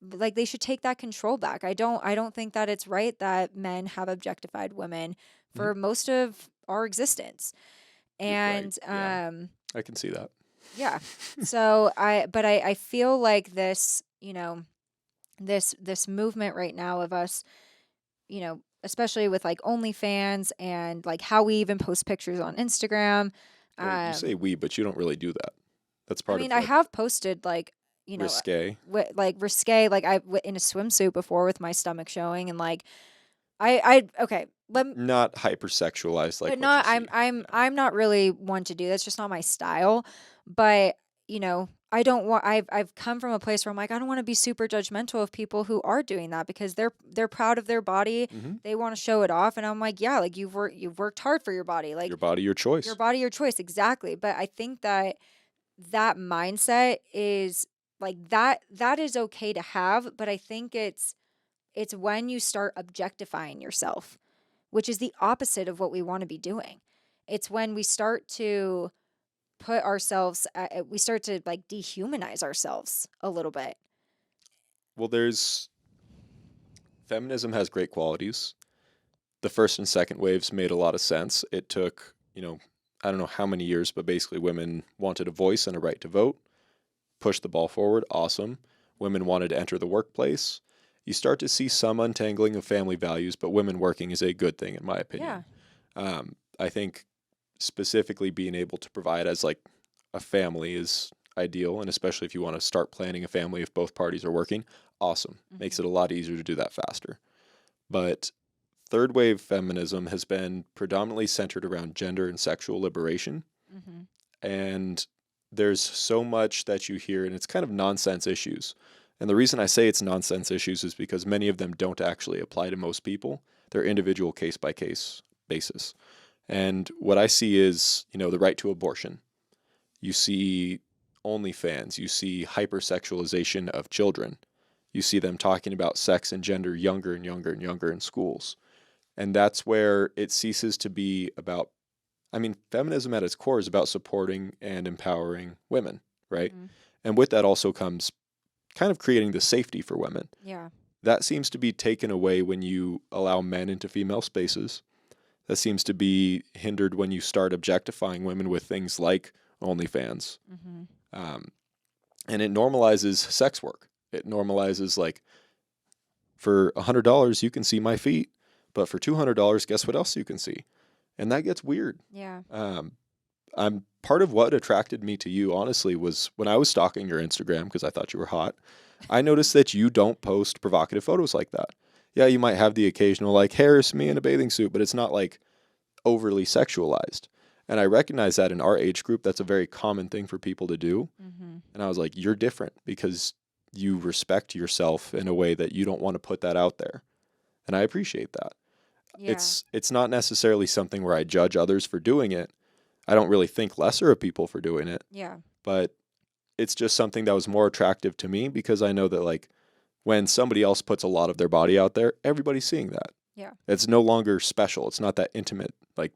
like, they should take that control back. I don't think that it's right that men have objectified women Mhm. for most of our existence. You're right. And Yeah, I can see that. yeah. So I feel like this, this movement right now of us, especially with like OnlyFans and like how we even post pictures on Instagram. Well, you say Um, we, but you don't really do that. That's I part mean, of I like have posted like, risque, like risque, like in a swimsuit before with my stomach showing, and like okay, not hypersexualized like but what you not see. I'm Yeah. I'm not really one to do that's just not my style. But I don't want I've come from a place where I'm like, I don't want to be super judgmental of people who are doing that because they're proud of their body. Mm-hmm. They want to show it off. And I'm like, yeah, like you've worked hard for your body. Like Your body, your your choice. body, your choice. Exactly. But I think that that mindset is like that is okay to have, but I think it's when you start objectifying yourself, which is the opposite of what we want to be doing. It's when we start to put ourselves we start to like dehumanize ourselves a little bit. Well, feminism has great qualities. The first and second waves made a lot of sense. It took, I don't know how many years, but basically women wanted a voice and a right to vote, push the ball forward. Awesome. Women wanted to enter the workplace. You start to see some untangling of family values, but women working is a good thing, in my opinion. I think specifically being able to provide as like a family is ideal, and especially if you want to start planning a family if both parties are working, awesome. Makes it a lot easier to do that faster. But third wave feminism has been predominantly centered around gender and sexual liberation. Mm-hmm. And there's so much that you hear, and it's kind of nonsense issues. And the reason I say it's nonsense issues is because many of them don't actually apply to most people. They're individual case by case basis. And what I see is, the right to abortion. You see OnlyFans. You see hypersexualization of children. You see them talking about sex and gender younger and younger and younger in schools. And that's where it ceases to be about, feminism at its core is about supporting and empowering women, right? Mm-hmm. And with that also comes kind of creating the safety for women. Yeah. That seems to be taken away when you allow men into female spaces. That seems to be hindered when you start objectifying women with things like OnlyFans. Mm-hmm. And it normalizes sex work. It normalizes like, for $100 you can see my feet, but for $200, guess what else you can see? And that gets weird. Yeah. I'm part of what attracted me to you, honestly, was when I was stalking your Instagram because I thought you were hot. I noticed that you don't post provocative photos like that. Yeah, you might have the occasional like, here's me in a bathing suit, but it's not like overly sexualized. And I recognize that in our age group, that's a very common thing for people to do. Mm-hmm. And I was like, you're different because you respect yourself in a way that you don't want to put that out there. And I appreciate that. Yeah. It's not necessarily something where I judge others for doing it. I don't really think lesser of people for doing it. Yeah. But it's just something that was more attractive to me because I know that like when somebody else puts a lot of their body out there, everybody's seeing that. Yeah. It's no longer special. It's not that intimate. Like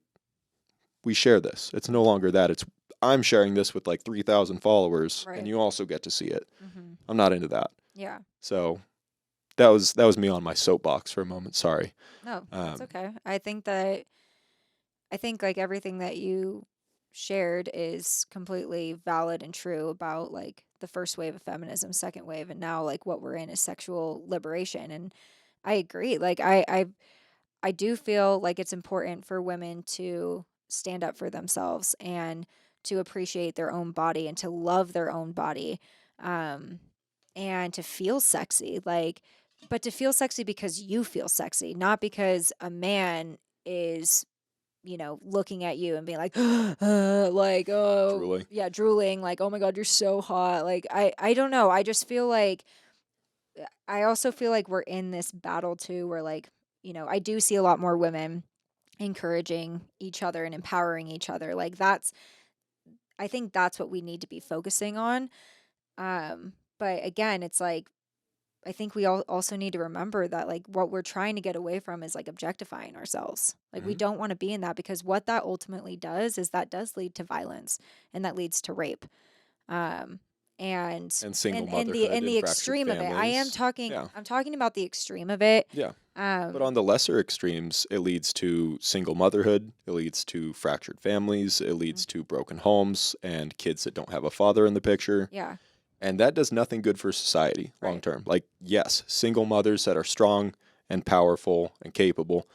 we share this. It's no longer that. It's I'm sharing this with like 3,000 followers Right. and you also get to see it. Mm-hmm. I'm not into that. Yeah. So that was me on my soapbox for a moment. Sorry. No, that's okay. I think like everything that you shared is completely valid and true about like the first wave of feminism, second wave, and now like what we're in is sexual liberation. And I agree. Like I do feel like it's important for women to stand up for themselves and to appreciate their own body and to love their own body, and to feel sexy. Like, but to feel sexy because you feel sexy, not because a man is, looking at you and being like, like, oh, Drooling. yeah, drooling, like, oh my God, you're so hot. Like, I don't know. I just feel like, I also feel like we're in this battle too, where like, I do see a lot more women encouraging each other and empowering each other. Like, I think that's what we need to be focusing on. But again, it's like, I think we all also need to remember that like what we're trying to get away from is like objectifying ourselves. Like we don't want to be in that because what that ultimately does is that does lead to violence and that leads to rape. And single and motherhood and the and fractured extreme of it. families. Yeah. I'm talking about the extreme of it. Yeah. But on the lesser extremes, it leads to single motherhood, it leads to fractured families, it leads to broken homes and kids that don't have a father in the picture. Yeah. And that does nothing good for society long term. Like, yes, single mothers that are strong and powerful and capable,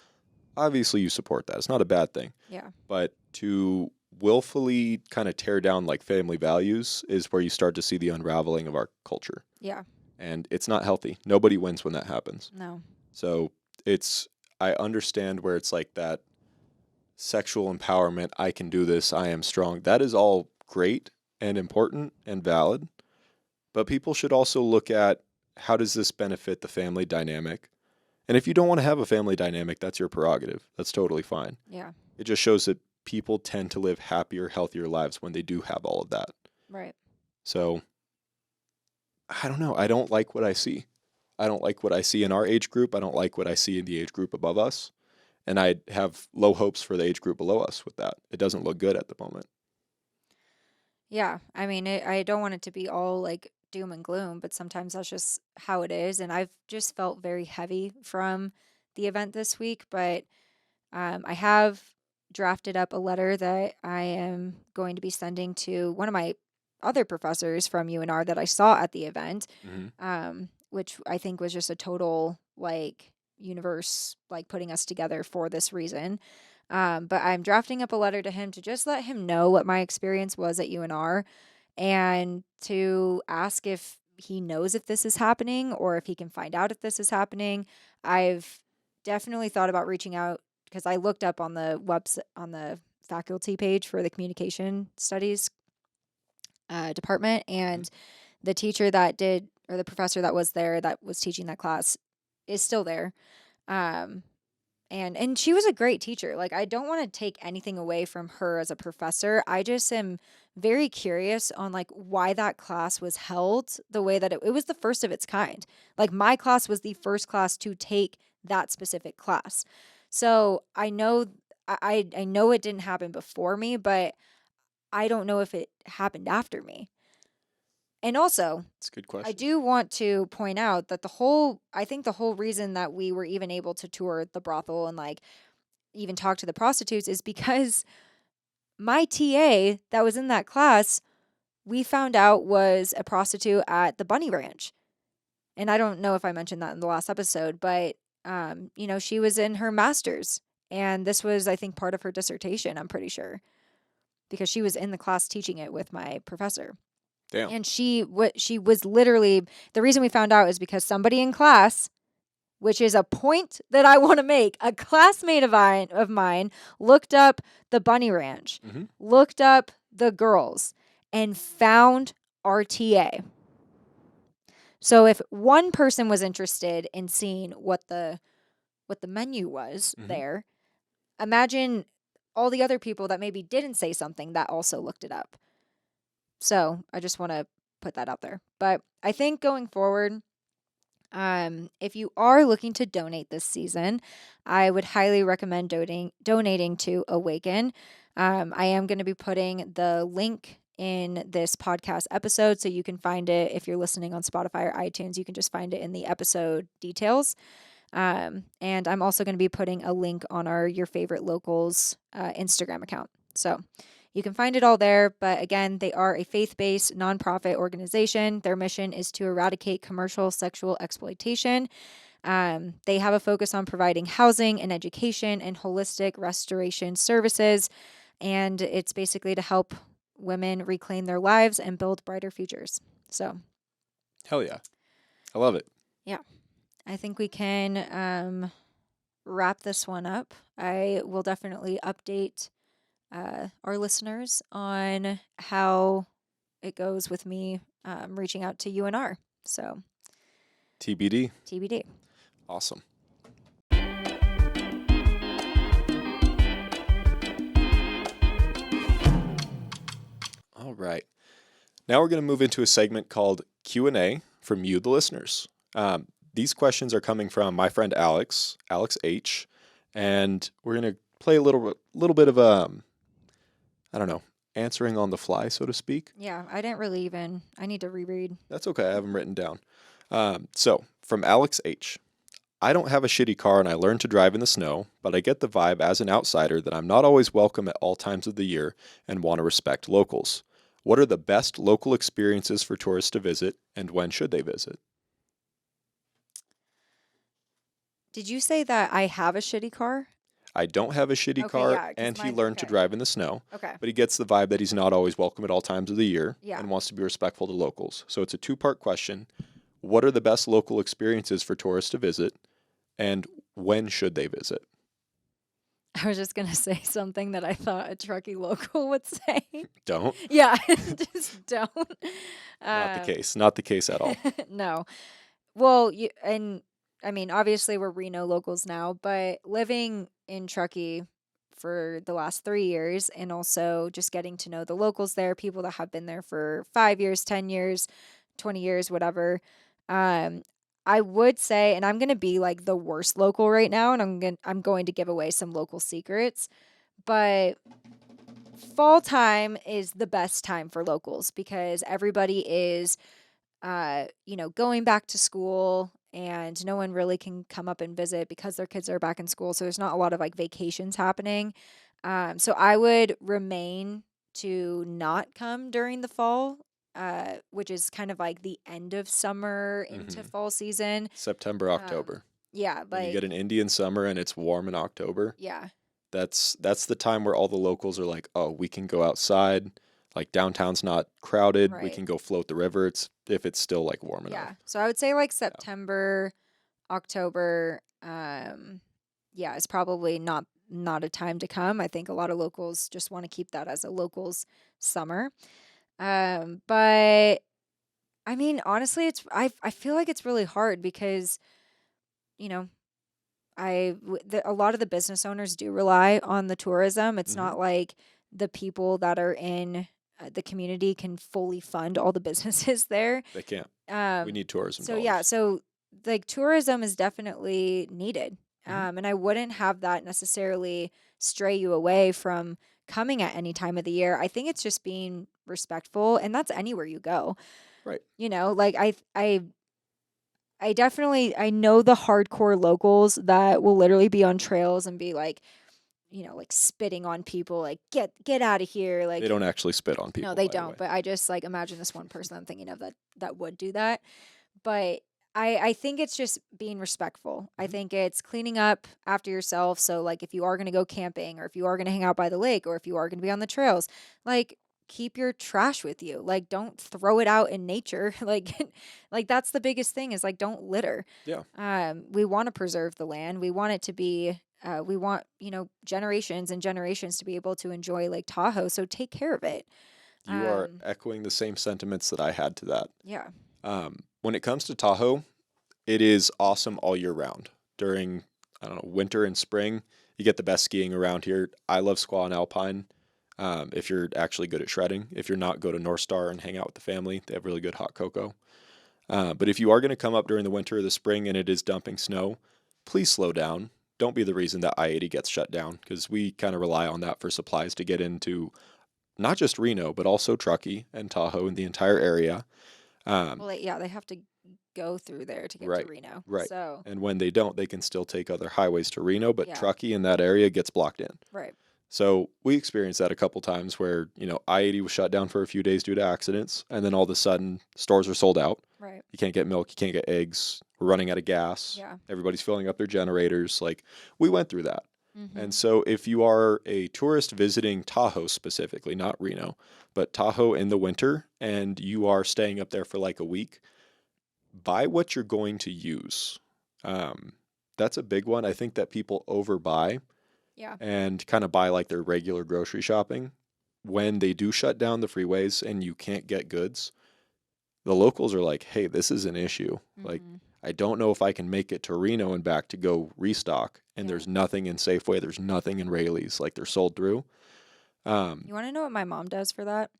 obviously you support that. It's not a bad thing. Yeah. But to willfully kind of tear down like family values is where you start to see the unraveling of our culture. Yeah. And it's not healthy. Nobody wins when that happens. No. So I understand where it's like that sexual empowerment. I can do this. I am strong. That is all great and important and valid. But people should also look at, how does this benefit the family dynamic? And if you don't want to have a family dynamic, that's your prerogative. That's totally fine. Yeah. It just shows that people tend to live happier, healthier lives when they do have all of that. Right. So, I don't know. I don't like what I see. I don't like what I see in our age group. I don't like what I see in the age group above us. And I have low hopes for the age group below us with that. It doesn't look good at the moment. Yeah. I mean, I don't want it to be all like doom and gloom, but sometimes that's just how it is. And I've just felt very heavy from the event this week, but I have drafted up a letter that I am going to be sending to one of my other professors from UNR that I saw at the event, which I think was just a total like universe, like putting us together for this reason. But I'm drafting up a letter to him to just let him know what my experience was at UNR and to ask if he knows if this is happening or if he can find out if this is happening. I've definitely thought about reaching out because I looked up on the website on the faculty page for the communication studies department, and the teacher that did, or the professor that was there that was teaching that class, is still there. Um, and she was a great teacher. Like, I don't want to take anything away from her as a professor. I just am very curious on like why that class was held the way that it was the first of its kind. Like, my class was the first class to take that specific class. So I know I know it didn't happen before me, but I don't know if it happened after me. And also, It's a good I question. do want to point out that I think the whole reason that we were even able to tour the brothel and like even talk to the prostitutes is because my TA that was in that class, we found out was a prostitute at the Bunny Ranch. And I don't know if I mentioned that in the last episode, but she was in her master's, and this was, I think, part of her dissertation, I'm pretty sure, because she was in the class teaching it with my professor. Damn. And she was literally, the reason we found out is because somebody in class, which is a point that I want to make, a classmate of mine looked up the Bunny Ranch, looked up the girls, and found RTA. So if one person was interested in seeing what the menu was there, imagine all the other people that maybe didn't say something that also looked it up. So I just want to put that out there. But I think going forward, if you are looking to donate this season, I would highly recommend donating to Awaken. I am going to be putting the link in this podcast episode, so you can find it if you're listening on Spotify or iTunes. You can just find it in the episode details. And I'm also going to be putting a link on our Your Favorite Locals Instagram account. So you can find it all there. But again, they are a faith-based nonprofit organization. Their mission is to eradicate commercial sexual exploitation. They have a focus on providing housing and education and holistic restoration services. And it's basically to help women reclaim their lives and build brighter futures. So, Hell yeah. I love it. yeah, I think we can wrap this one up. I will definitely update our listeners on how it goes with me reaching out to UNR. So, TBD. TBD. Awesome. All right. Now we're going to move into a segment called Q&A from you, the listeners. These questions are coming from my friend Alex H, and we're going to play a little bit of I don't know, answering on the fly, so to speak. Yeah, I didn't really even. I need to reread. That's okay. I have them written down. So from Alex H. I don't have a shitty car and I learned to drive in the snow, but I get the vibe as an outsider that I'm not always welcome at all times of the year and want to respect locals. What are the best local experiences for tourists to visit, and when should they visit? Did you say that I have a shitty car? I don't have a shitty Okay, car, yeah, 'cause and he mine- learned to okay. drive in the snow, Okay. but he gets the vibe that he's not always welcome at all times of the year Yeah. and wants to be respectful to locals. So it's a two-part question. What are the best local experiences for tourists to visit, and when should they visit? I was just gonna say something that I thought a Truckee local would say. Don't. Yeah, just don't. Not the Um, case. Not the case at all. no. Well, and I mean, obviously we're Reno locals now, but living in Truckee for the last 3 years and also just getting to know the locals there, people that have been there for 5 years, 10 years, 20 years, whatever. Um, I would say, and I'm gonna be like the worst local right now, and I'm going to give away some local secrets, but fall time is the best time for locals because everybody is going back to school and no one really can come up and visit because their kids are back in school. So there's not a lot of like vacations happening. So I would remain to not come during the fall, which is kind of like the end of summer into Hmm. fall season. September, Um, October. yeah, When you get like, an Indian summer and it's warm in October, yeah, that's the time where all the locals are like, oh, we can go outside. Like downtown's not crowded. We right. can go float the river. It's if it's still like warm enough. Yeah. So I would say like Yeah. September, October, yeah, it's probably not a time to come. I think a lot of locals just want to keep that as a locals summer. But I mean, honestly, I feel like it's really hard because, you know, a lot of the business owners do rely on the tourism. It's Hmm. not like the people that are in the community can fully fund all the businesses there. They can't. We Um, need tourism so yeah, dollars. so like tourism is definitely needed. Hmm. And I wouldn't have that necessarily stray you away from coming at any time of the year. I think it's just being respectful, and that's anywhere you go. Right. Like I definitely I know the hardcore locals that will literally be on trails and be like, like spitting on people, like get out of here, They like don't actually spit on no, people, they by the way. don't. But I just like imagine this one person I'm thinking of that would do that. But I think it's just being respectful. I Hmm. think it's cleaning up after yourself. So like if you are gonna go camping or if you are gonna hang out by the lake or if you are gonna be on the trails, like keep your trash with you. Like don't throw it out in nature. Like that's the biggest thing is like don't litter. Yeah. We want to preserve the land. We want it to be we want, generations and generations to be able to enjoy Lake Tahoe. So take care of it. You are Um, echoing the same sentiments that I had to that. yeah. When it comes to Tahoe, it is awesome all year round. During, I don't know, winter and spring, you get the best skiing around here. I love squaw and alpine. If you're actually good at shredding, if you're not, go to North Star and hang out with the family. They have really good hot cocoa. But if you are going to come up during the winter or the spring and it is dumping snow, please slow down. Don't be the reason that I-80 gets shut down because we kind of rely on that for supplies to get into not just Reno, but also Truckee and Tahoe and the entire area. Um, Well, yeah, they have to go through there to get to right, Reno. right. So, And when they don't, they can still take other highways to Reno, but yeah, Truckee in that area gets blocked in. right, So we experienced that a couple times where, I-80 was shut down for a few days due to accidents, and then all of a sudden stores are sold out. right. You can't get milk, you can't get eggs, we're running out of gas, Yeah. everybody's filling up their generators. Like, we went through that. Mm-hmm. And so if you are a tourist visiting Tahoe specifically, not Reno, but Tahoe in the winter, and you are staying up there for like a week, buy what you're going to use. Um, that's a big one. I think that people overbuy Yeah. and kind of buy like their regular grocery shopping. When they do shut down the freeways and you can't get goods, the locals are like, hey, this is an issue. Like, Mm-hmm. I don't know if I can make it to Reno and back to go restock. And Yeah. there's nothing in Safeway, there's nothing in Rayleigh's. Like, they're sold through. You want to know what my mom does for that?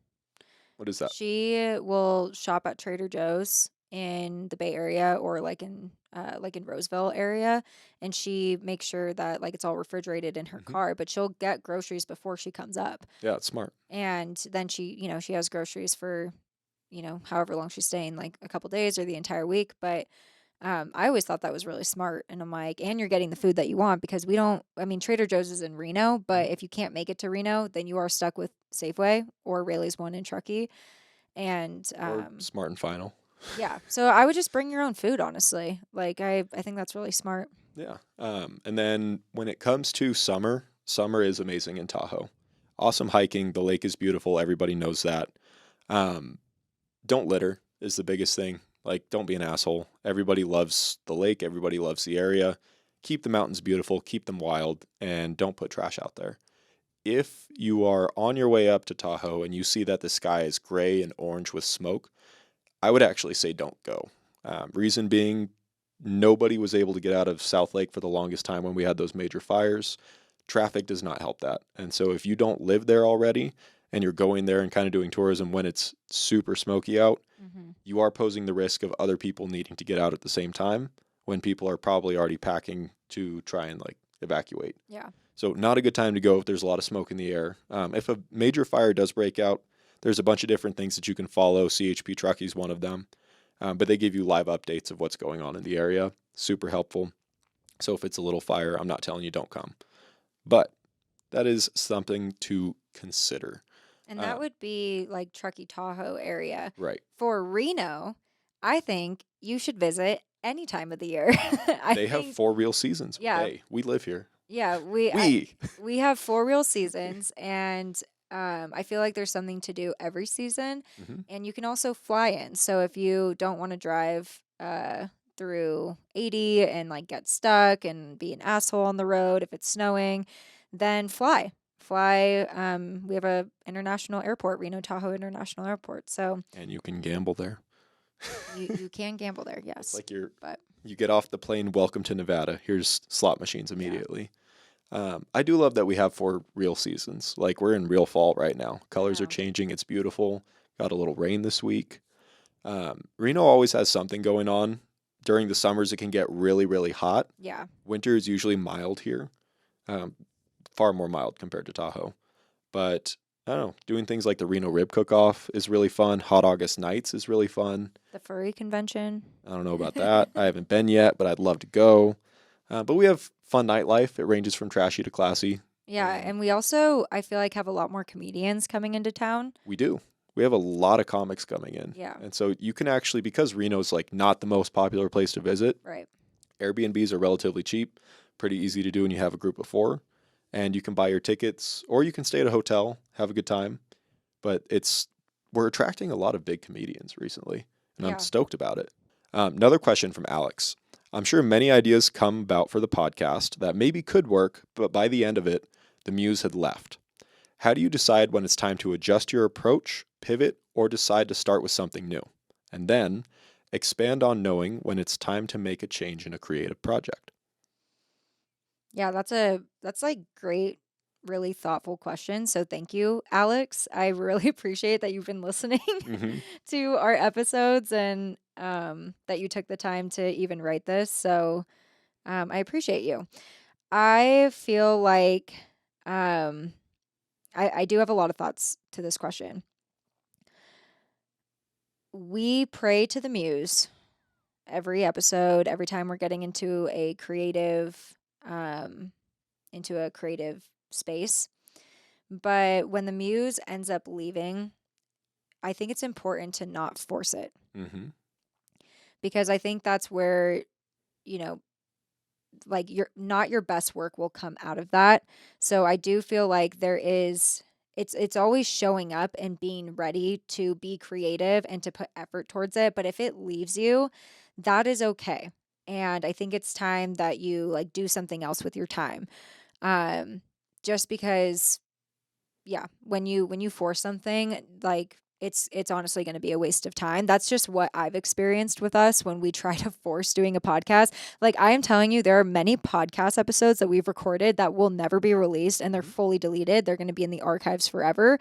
What is that? She will shop at Trader Joe's in the Bay Area or like in Roseville area, and she makes sure that like it's all refrigerated in her Hmm. car, but she'll get groceries before she comes up. Yeah, it's smart. And then she has groceries for, however long she's staying, like a couple days or the entire week. But I always thought that was really smart. And I'm like, and you're getting the food that you want because I mean, Trader Joe's is in Reno, but Mhm. if you can't make it to Reno, then you are stuck with Safeway or Rayleigh's one in Truckee. And Or Smart and Final. yeah, so I would just bring your own food, honestly. Like, I think that's really smart. Yeah. And then when it comes to summer, summer is amazing in Tahoe. Awesome hiking. The lake is beautiful. Everybody knows that. Um, don't litter is the biggest thing. Like, don't be an asshole. Everybody loves the lake. Everybody loves the area. keep the mountains beautiful, keep them wild, and don't put trash out there. If you are on your way up to Tahoe and you see that the sky is gray and orange with smoke, I would actually say don't go. Reason being, nobody was able to get out of South Lake for the longest time when we had those major fires. Traffic does not help that. And so if you don't live there already and you're going there and kind of doing tourism when it's super smoky out, you are posing the risk of other people needing to get out at the same time when people are probably already packing to try and like evacuate. Yeah. So not a good time to go if there's a lot of smoke in the air. If a major fire does break out, there's a bunch of different things that you can follow. CHP Truckee is one of them. But they give you live updates of what's going on in the area. Super helpful. So if it's a little fire, I'm not telling you don't come. But that is something to consider. And that would be like Truckee Tahoe area. Right. For Reno, I think you should visit any time of the year. They have 4 real seasons. Yeah. Hey, we live here. Yeah, we have 4 real seasons, and I feel like there's something to do every season, and you can also fly in. So if you don't want to drive through 80 and like get stuck and be an asshole on the road if it's snowing, then fly. We have a international airport, Reno Tahoe International Airport. So And you can gamble there. you can gamble there, yes. It's like you get off the plane, welcome to Nevada. Here's slot machines immediately. I do love that we have 4 real seasons. Like we're in real fall right now. Colors are changing. It's beautiful. Got a little rain this week. Reno always has something going on. During the summers, it can get really, really hot. Yeah. Winter is usually mild here. Far more mild compared to Tahoe. But I don't know, doing things like the Reno Rib Cook-Off is really fun. Hot August Nights is really fun. The Furry Convention. I don't know about that. I haven't been yet, but I'd love to go. But we have fun nightlife. It ranges from trashy to classy. Yeah, and we also, I feel like, have a lot more comedians coming into town. We do. We have a lot of comics coming in. Yeah. And so you can actually, because Reno's like not the most popular place to visit, Right. Airbnbs are relatively cheap, pretty easy to do when you have a group of 4. And you can buy your tickets, or you can stay at a hotel, have a good time. But we're attracting a lot of big comedians recently, and I'm stoked about it. Another question from Alex. I'm sure many ideas come about for the podcast that maybe could work, but by the end of it, the muse had left. How do you decide when it's time to adjust your approach, pivot, or decide to start with something new? And then expand on knowing when it's time to make a change in a creative project. Yeah, that's like great, really thoughtful question. So thank you, Alex. I really appreciate that you've been listening to our episodes and that you took the time to even write this. So I appreciate you. I feel like I do have a lot of thoughts to this question. We pray to the muse every episode, every time we're getting into a creative space. But when the muse ends up leaving, I think it's important to not force it. Because I think that's where, like your best work will come out of that. So I do feel like it's always showing up and being ready to be creative and to put effort towards it. But if it leaves you, that is okay. And I think it's time that you like do something else with your time. Just because, when you force something, like it's honestly going to be a waste of time. That's just what I've experienced with us when we try to force doing a podcast. Like I am telling you, there are many podcast episodes that we've recorded that will never be released and they're fully deleted. They're going to be in the archives forever.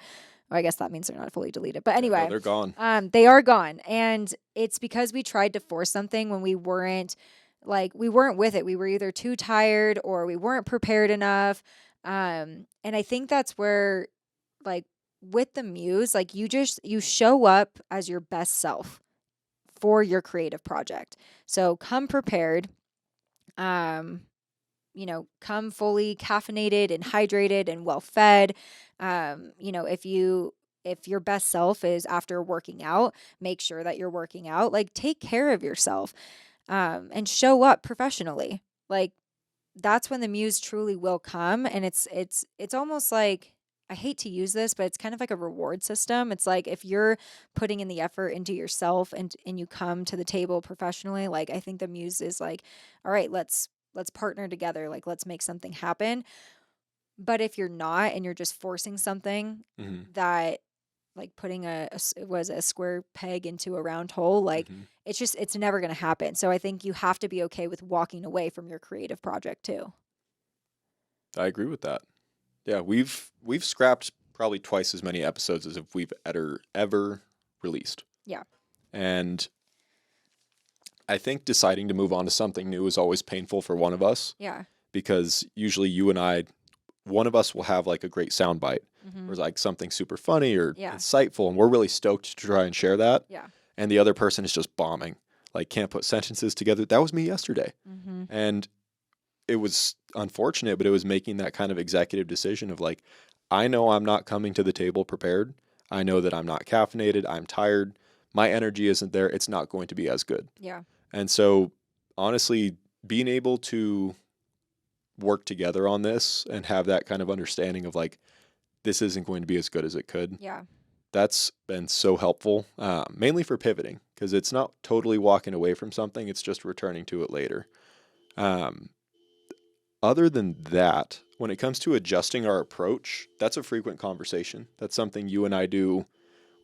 Well, I guess that means they're not fully deleted. But anyway, no, they're gone. They are gone. And it's because we tried to force something when we weren't with it. We were either too tired or we weren't prepared enough. And I think that's where, like, with the muse, like you show up as your best self for your creative project. So come prepared, come fully caffeinated and hydrated and well fed. If your best self is after working out, make sure that you're working out, like take care of yourself, and show up professionally. Like that's when the muse truly will come. And it's almost like, I hate to use this, but it's kind of like a reward system. It's like if you're putting in the effort into yourself and you come to the table professionally, like I think the muse is like, all right, let's let's partner together. Like, let's make something happen. But if you're not, and you're just forcing something that, like putting a square peg into a round hole, like it's never going to happen. So I think you have to be okay with walking away from your creative project too. I agree with that. Yeah, we've scrapped probably twice as many episodes as if we've ever released. Yeah. And I think deciding to move on to something new is always painful for one of us. Yeah. Because usually you and I, one of us will have like a great soundbite or like something super funny or insightful, and we're really stoked to try and share that. Yeah. And the other person is just bombing, like can't put sentences together. That was me yesterday. And it was unfortunate, but it was making that kind of executive decision of like, I know I'm not coming to the table prepared. I know that I'm not caffeinated. I'm tired. My energy isn't there. It's not going to be as good. Yeah. And so honestly, being able to work together on this and have that kind of understanding of like, this isn't going to be as good as it could. Yeah. That's been so helpful, mainly for pivoting, because it's not totally walking away from something. It's just returning to it later. Other than that, when it comes to adjusting our approach, that's a frequent conversation. That's something you and I do.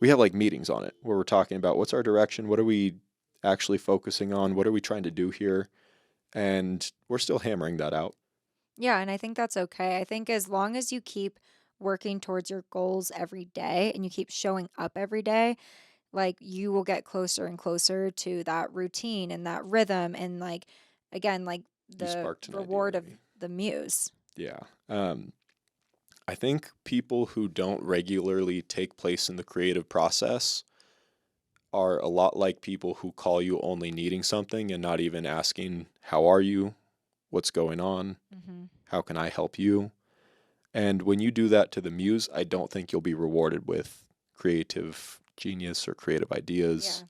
We have like meetings on it where we're talking about what's our direction, what are we actually focusing on, what are we trying to do here, and we're still hammering that out. Yeah, and I think that's okay. I think as long as you keep working towards your goals every day and you keep showing up every day, like you will get closer and closer to that routine and that rhythm, and like again, like the reward of the muse. Yeah. I think people who don't regularly take place in the creative process are a lot like people who call you only needing something and not even asking, how are you? What's going on? How can I help you? And when you do that to the muse, I don't think you'll be rewarded with creative genius or creative ideas.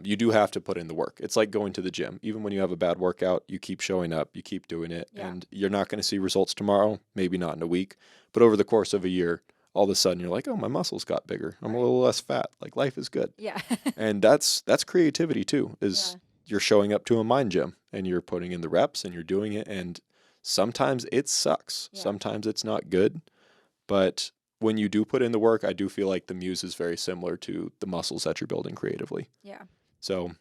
You do have to put in the work. It's like going to the gym. Even when you have a bad workout, you keep showing up, you keep doing it, and you're not going to see results tomorrow, maybe not in a week, but over the course of a year, all of a sudden you're like, oh, my muscles got bigger. I'm a little less fat. Like life is good. Yeah. And that's creativity too, is you're showing up to a mind gym and you're putting in the reps and you're doing it. And sometimes it sucks. Sometimes it's not good. But when you do put in the work, I do feel like the muse is very similar to the muscles that you're building creatively. Yeah. So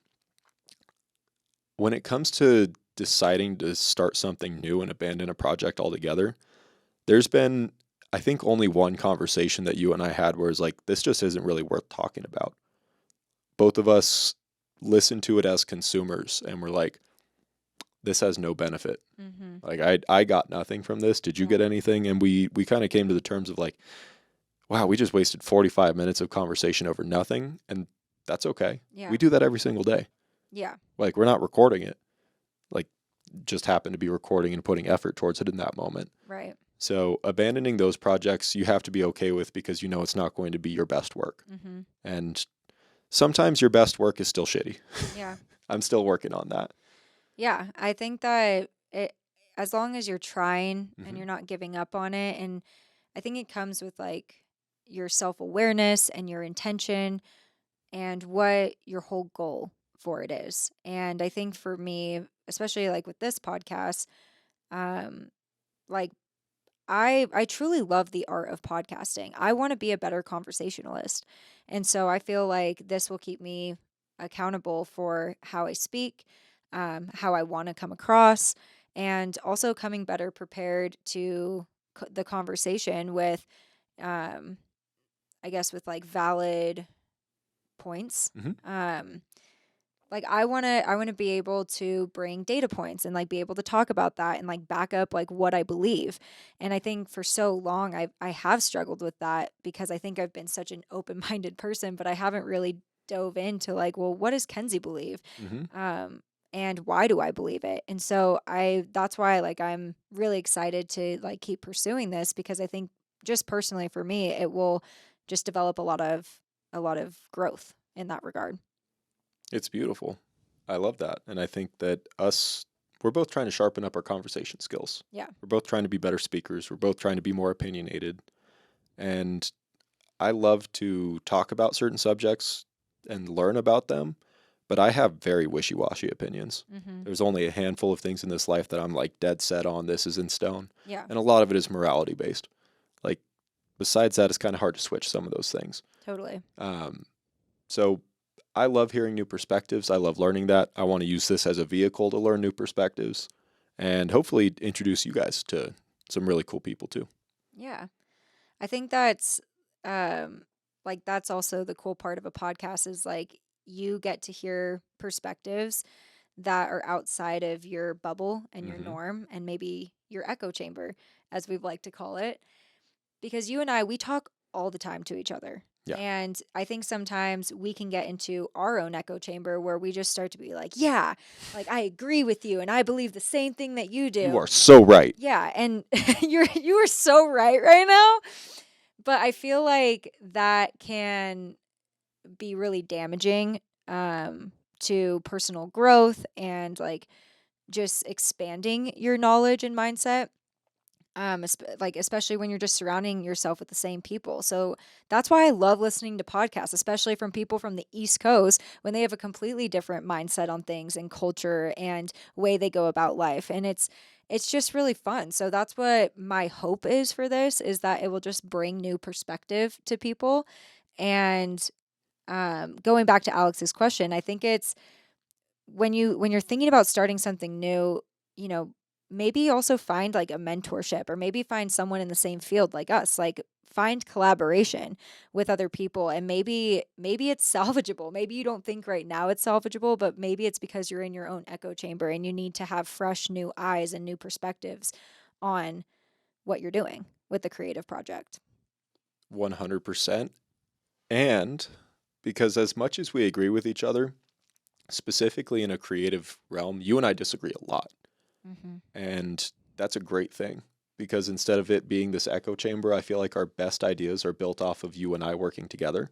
when it comes to deciding to start something new and abandon a project altogether, there's been, I think, only one conversation that you and I had where it's like, this just isn't really worth talking about. Both of us listen to it as consumers and we're like, this has no benefit. Like I got nothing from this. Did you get anything? And we kind of came to the terms of like, wow, we just wasted 45 minutes of conversation over nothing. And that's okay. Yeah. We do that every single day. Yeah. Like we're not recording it. Like just happen to be recording and putting effort towards it in that moment. Right. So abandoning those projects, you have to be okay with because you know it's not going to be your best work. And sometimes your best work is still shitty. Yeah. I'm still working on that. Yeah. I think that as long as you're trying and you're not giving up on it, and I think it comes with like your self-awareness and your intention and what your whole goal for it is. And I think for me, especially like with this podcast, like I truly love the art of podcasting. I want to be a better conversationalist. And so I feel like this will keep me accountable for how I speak, how I want to come across, and also coming better prepared to the conversation with, I guess, with like valid points. Like I want to be able to bring data points and like be able to talk about that and like back up like what I believe. And I think for so long I have struggled with that because I think I've been such an open-minded person, but I haven't really dove into like, well, what does Kenzie believe? And why do I believe it? And so that's why like I'm really excited to like keep pursuing this, because I think just personally for me, it will just develop a lot of growth in that regard. It's beautiful. I love that. And I think that we're both trying to sharpen up our conversation skills. Yeah. We're both trying to be better speakers. We're both trying to be more opinionated. And I love to talk about certain subjects and learn about them, but I have very wishy-washy opinions. Mm-hmm. There's only a handful of things in this life that I'm like dead set on. This is in stone. Yeah, And a lot of it is morality based. Like, besides that, it's kind of hard to switch some of those things. totally. So I love hearing new perspectives. I love learning that. I want to use this as a vehicle to learn new perspectives and hopefully introduce you guys to some really cool people too. Yeah. I think that's like that's also the cool part of a podcast is like you get to hear perspectives that are outside of your bubble and your Mhm. norm and maybe your echo chamber, as we've like to call it. Because you and I, we talk all the time to each other. Yeah. And I think sometimes we can get into our own echo chamber where we just start to be like, yeah, like I agree with you and I believe the same thing that you do. You are so right. Yeah, and you are so right now. But I feel like that can be really damaging to personal growth and like just expanding your knowledge and mindset. Like especially when you're just surrounding yourself with the same people. So that's why I love listening to podcasts, especially from people from the East Coast when they have a completely different mindset on things and culture and way they go about life. And it's just really fun. So that's what my hope is for this is that it will just bring new perspective to people. And going back to Alex's question, I think it's when you're thinking about starting something new, you know, maybe also find like a mentorship or maybe find someone in the same field like us. Like find collaboration with other people and maybe it's salvageable. Maybe you don't think right now it's salvageable, but maybe it's because you're in your own echo chamber and you need to have fresh new eyes and new perspectives on what you're doing with the creative project. 100%. And because as much as we agree with each other, specifically in a creative realm, you and I disagree a lot. Mm-hmm. And that's a great thing because instead of it being this echo chamber, I feel like our best ideas are built off of you and I working together.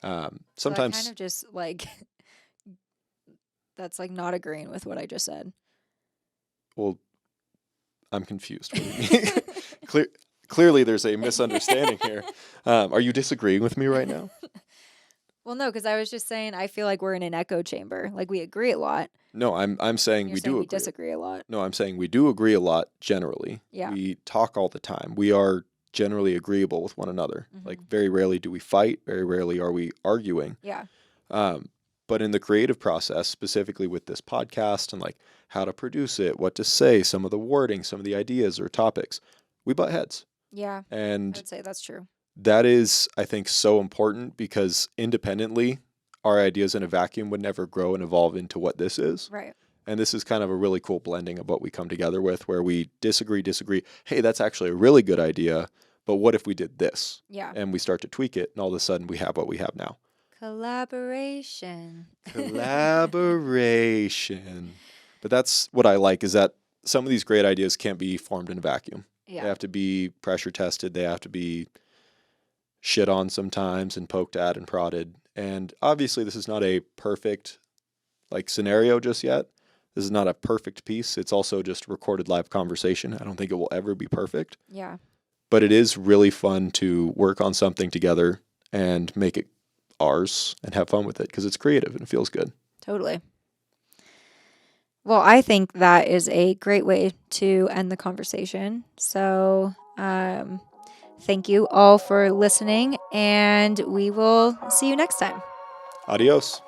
So Sometimes, I kind of just like that's like not agreeing with what I just said. well, I'm confused. What do you mean? Clearly, there's a misunderstanding here. Are you disagreeing with me right now? Well, no, because I was just saying I feel like we're in an echo chamber. Like we agree a lot. No, I'm saying You're we saying do we agree. disagree a lot. No, I'm saying we do agree a lot generally. Yeah. We talk all the time. We are generally agreeable with one another. Mm-hmm. Like very rarely do we fight. Very rarely are we arguing. Yeah. But in the creative process, specifically with this podcast and like how to produce it, what to say, some of the wording, some of the ideas or topics, we butt heads. Yeah. I And would say that's true. that is, I think, so important because independently, our ideas in a vacuum would never grow and evolve into what this is. Right. And this is kind of a really cool blending of what we come together with where we disagree. Hey, that's actually a really good idea. But what if we did this? Yeah. And we start to tweak it and all of a sudden we have what we have now. Collaboration. Collaboration. But that's what I like is that some of these great ideas can't be formed in a vacuum. Yeah. They have to be pressure tested. They have to be shit on sometimes and poked at and prodded. And obviously this is not a perfect like scenario just yet. This is not a perfect piece. It's also just recorded live conversation. I don't think it will ever be perfect. Yeah. But it is really fun to work on something together and make it ours and have fun with it because it's creative and it feels good. Totally. Well, I think that is a great way to end the conversation. So, thank you all for listening, and we will see you next time. Adios.